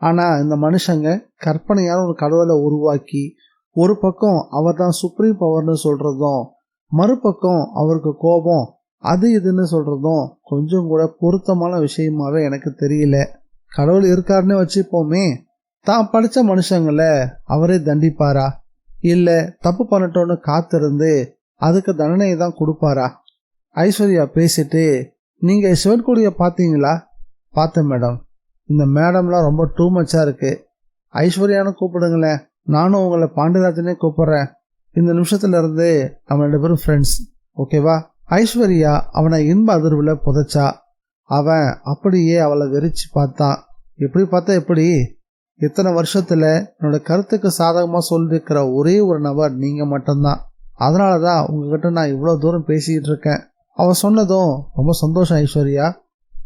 ஆனால் இந்த மனுஷங்க கற்பனையான ஒரு கடவுளை உருவாக்கி ஒரு பக்கம் அவர் தான் சுப்ரீம் பவர்னு சொல்கிறதும், மறுபக்கம் அவருக்கு கோபம் அது இதுன்னு சொல்கிறதும் கொஞ்சம் கூட பொருத்தமான விஷயமாவே எனக்கு தெரியல. கடவுள் இருக்காருன்னு வச்சுப்போமே, தான் படித்த மனுஷங்களை அவரே தண்டிப்பாரா? இல்லை தப்பு பண்ணட்டோன்னு காத்திருந்து அதுக்கு தண்டனையை தான் கொடுப்பாரா? ஐஸ்வர்யா பேசிட்டு, நீங்கள் சிவன்கொடியை பார்த்தீங்களா? பார்த்தேன் மேடம். இந்த மேடம்லாம் ரொம்ப டூ மச்சாக இருக்குது. ஐஸ்வர்யானு கூப்பிடுங்களேன், நானும் உங்களை பாண்டியராஜனே கூப்பிட்றேன். இந்த நிமிஷத்துலேருந்து நம்ம 2 பேரும் ஃப்ரெண்ட்ஸ், ஓகேவா? ஐஸ்வர்யா அவனை இன்ப அதிர்வில் புதைச்சா. அவன் அப்படியே அவளை வெறிச்சு பார்த்தான். எப்படி பார்த்தா எப்படி? இத்தனை வருஷத்தில் என்னோட கருத்துக்கு சாதகமாக சொல்லியிருக்கிற ஒரே ஒரு நபர் நீங்கள் மட்டும்தான். அதனால தான் உங்ககிட்ட நான் இவ்வளோ தூரம் பேசிக்கிட்டு இருக்கேன். அவன் சொன்னதும் ரொம்ப சந்தோஷம் ஐஸ்வர்யா.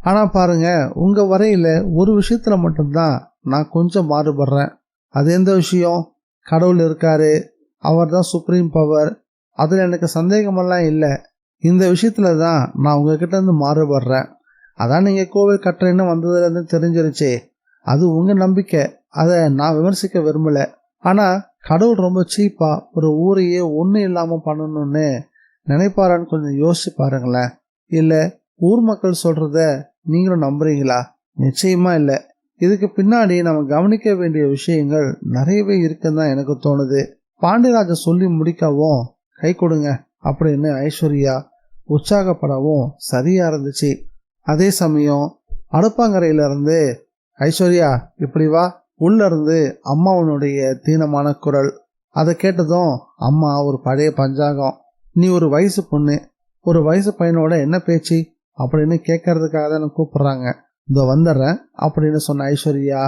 ஆனால் பாருங்க, உங்கள் வரையில் ஒரு விஷயத்தில் மட்டும்தான் நான் கொஞ்சம் மாறுபடுறேன். அது எந்த விஷயம்? கடவுள் இருக்காரு, அவர் தான் சுப்ரீம் பவர், அதில் எனக்கு சந்தேகமெல்லாம் இல்லை. இந்த விஷயத்தில் தான் நான் உங்ககிட்ட இருந்து மாறுபடுறேன். அதான் நீங்கள் கோவில் கட்டுறேன்னு வந்ததுலேருந்து தெரிஞ்சிருச்சே, அது உங்கள் நம்பிக்கை, அதை நான் விமர்சிக்க விரும்பலை. ஆனால் கடவுள் ரொம்ப சீப்பாக ஒரு ஊரையே ஒன்றும் இல்லாமல் பண்ணணும்னு நினைப்பாரான்னு கொஞ்சம் யோசிச்சு பாருங்களேன். இல்லை ஊர் மக்கள் சொல்கிறத நீங்களும் நம்புறீங்களா? நிச்சயமா இல்லை. இதுக்கு பின்னாடி நம்ம கவனிக்க வேண்டிய விஷயங்கள் நிறையவே இருக்குன்னு தான் எனக்கு தோணுது. பாண்டியராஜன் சொல்லி முடிக்கவும் கை கொடுங்க அப்படின்னு ஐஸ்வர்யா உற்சாகப்படவும் சரியா இருந்துச்சு. அதே சமயம் அடுப்பாங்கரையிலிருந்து, ஐஸ்வர்யா இப்படி வா, உள்ள இருந்து அம்மாவனுடைய தீனமான குரல். அதை கேட்டதும் அம்மா ஒரு பழைய பஞ்சாங்கம், நீ ஒரு வயசு பொண்ணு, ஒரு வயசு பையனோட என்ன பேச்சு அப்படின்னு கேட்கறதுக்காக தான் கூப்பிடுறாங்க, இதோ வந்துடுறேன் அப்படின்னு சொன்ன ஐஸ்வர்யா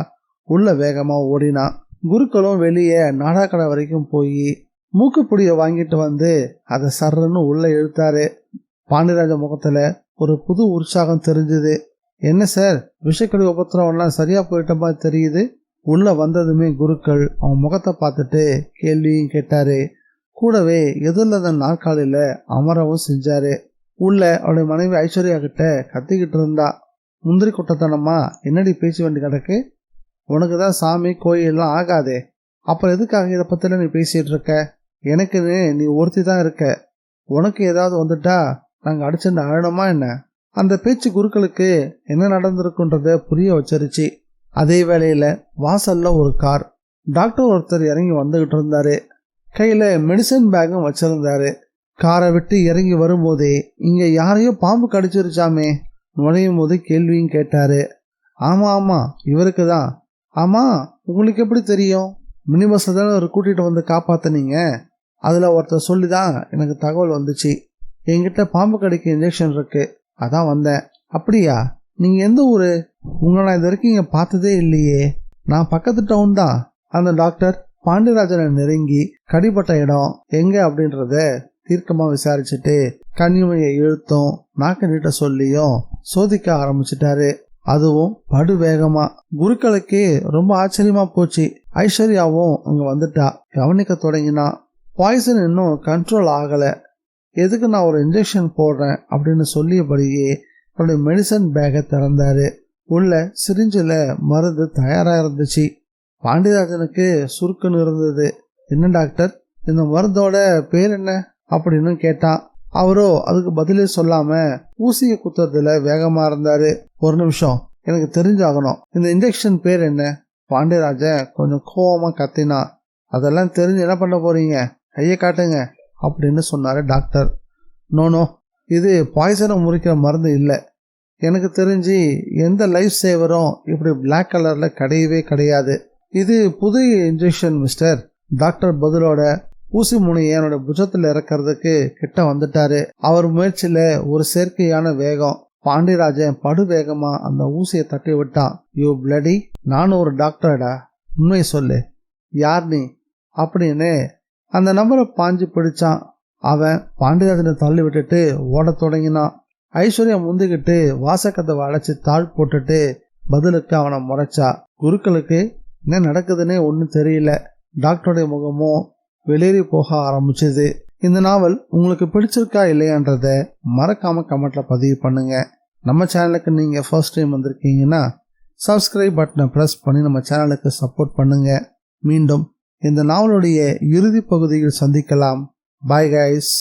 உள்ள வேகமா ஓடினா. குருக்களும் வெளியே நாடாக்கடை வரைக்கும் போய் மூக்குப்பிடியை வாங்கிட்டு வந்து அதை சர்றன்னு உள்ள இழுத்தாரு. பாண்டியராஜ முகத்துல ஒரு புது உற்சாகம் தெரிஞ்சுது. என்ன சார், விஷக்கடி உபத்திரவெல்லாம் சரியா போயிட்ட மாதிரி தெரியுது. உள்ள வந்ததுமே குருக்கள் அவன் முகத்தை பார்த்துட்டு கேள்வியும் கேட்டாரு. கூடவே எதிர்ந்த நாற்காலியில அமரவும் செஞ்சாரு. உள்ள அவருடைய மனைவி ஐஸ்வர்யா கிட்ட கத்திக்கிட்டு இருந்தா, முந்திரி குட்டத்தனமா என்னடி பேச்சு வேண்டி கிடக்கு? உனக்கு தான் சாமி கோயிலெல்லாம் ஆகாதே, அப்புறம் எதுக்காக இதை பத்தில நீ பேசிட்டு இருக்க? எனக்குன்னு நீ ஒருத்தி தான் இருக்க, உனக்கு ஏதாவது வந்துட்டா நாங்கள் அடிச்சுட்டு அழணுமா என்ன? அந்த பேச்சு குருக்களுக்கு என்ன நடந்திருக்குன்றத புரிய வச்சிருச்சு. அதே வேளையில வாசல்ல ஒரு கார், டாக்டர் ஒருத்தர் இறங்கி வந்துகிட்டு இருந்தாரு. கையில மெடிசன் பேக்கும் வச்சிருந்தாரு. காரை விட்டு இறங்கி வரும்போதே இங்க யாரையோ பாம்பு கடிச்சிருச்சாமே நுழையும் போது கேள்வியும் கேட்டாரு. ஆமா ஆமா இவருக்கு தான். ஆமா உங்களுக்கு எப்படி தெரியும்? மினி பஸ்ல தானே ஒரு கூட்டிட்டு வந்து காப்பாத்தினீங்க, அதுல ஒருத்தர் சொல்லிதான் எனக்கு தகவல் வந்துச்சு. என்கிட்ட பாம்பு கடிக்க இன்ஜெக்ஷன் இருக்கு, அதான் வந்தேன். அப்படியா, நீங்க எந்த ஊரு? உங்களை நான் இது வரைக்கும் இங்க பார்த்ததே இல்லையே. நான் பக்கத்து டவுன் தான். அந்த டாக்டர் பாண்டியராஜனை நெருங்கி கடிப்பட்ட இடம் எங்க அப்படின்றத தீர்க்கமா விசாரிச்சுட்டு கண்ணிமையை இழுத்தும் நாக்க நீட்ட சொல்லியும் சோதிக்க ஆரம்பிச்சிட்டாரு. அதுவும் படு வேகமா. குருக்களுக்கு ரொம்ப ஆச்சரியமா போச்சு. ஐஸ்வர்யாவும் அங்கே வந்துட்டா. கவனிக்க தொடங்கினா. பாய்சன் இன்னும் கண்ட்ரோல் ஆகலை. எதுக்கு நான் ஒரு இன்ஜெக்ஷன் போடுறேன் அப்படின்னு சொல்லியபடியே அவருடைய மெடிசன் பேக்கை திறந்தாரு. உள்ள சிரிஞ்சில் மருந்து தயாராக இருந்துச்சு. பாண்டியராஜனுக்கு சுருக்குன்னு இருந்தது. என்ன டாக்டர், இந்த மருந்தோட பேர் என்ன அப்படின்னு கேட்டான். அவரோ அதுக்கு பதிலே சொல்லாம ஊசியை குத்துறதுல வேகமா இருந்தாரு. ஒரு நிமிஷம், எனக்கு தெரிஞ்சாகணும், இந்த இன்ஜெக்ஷன் பேர் என்ன? பாண்டியராஜன் கொஞ்சம் கோவமா கத்தினா. அதெல்லாம் தெரிஞ்சு என்ன பண்ண போறீங்க, கையை காட்டுங்க அப்படின்னு சொன்னாரு டாக்டர். நோ, இது பாய்சனை முறிக்கிற மருந்து இல்லை. எனக்கு தெரிஞ்சு எந்த லைஃப் சேவரும் இப்படி பிளாக் கலர்ல கிடையவே கிடையாது. இது புது இன்ஜெக்ஷன் மிஸ்டர். டாக்டர் பதிலோட ஊசி முனையை என்னோட புஜத்தில் இறக்கிறதுக்கு கிட்ட வந்துட்டாரு. அவர் முயற்சியில ஒரு செயற்கையான வேகம். பாண்டியராஜன் படு வேகமா அந்த ஊசியை தட்டி விட்டான். யூ பிளடி, நானும் ஒரு டாக்டர்டா, உண்மை சொல்லு, யார் நீ அப்படின்னு அந்த நபரை பாஞ்சு பிடிச்சான். அவன் பாண்டியராஜனை தள்ளி விட்டுட்டு ஓட தொடங்கினான். ஐஸ்வர்யா முந்திக்கிட்டு வாசக்கதவை அடைச்சி தாழ் போட்டுட்டு பதிலுக்கு அவனை முறைச்சா. குருக்களுக்கு என்ன நடக்குதுன்னே ஒன்றும் தெரியல. டாக்டருடைய முகமும் வெளியேறி போக ஆரம்பிச்சது. இந்த நாவல் உங்களுக்கு பிடிச்சிருக்கா இல்லையான்றத மறக்காம கமெண்ட்ல பதிவு பண்ணுங்க. நம்ம சேனலுக்கு நீங்க ஃபர்ஸ்ட் டைம் வந்திருக்கீங்கன்னா சப்ஸ்கிரைப் பட்டனை பிரஸ் பண்ணி நம்ம சேனலுக்கு சப்போர்ட் பண்ணுங்க. மீண்டும் இந்த நாவலுடைய இறுதி பகுதியில் சந்திக்கலாம். Bye guys.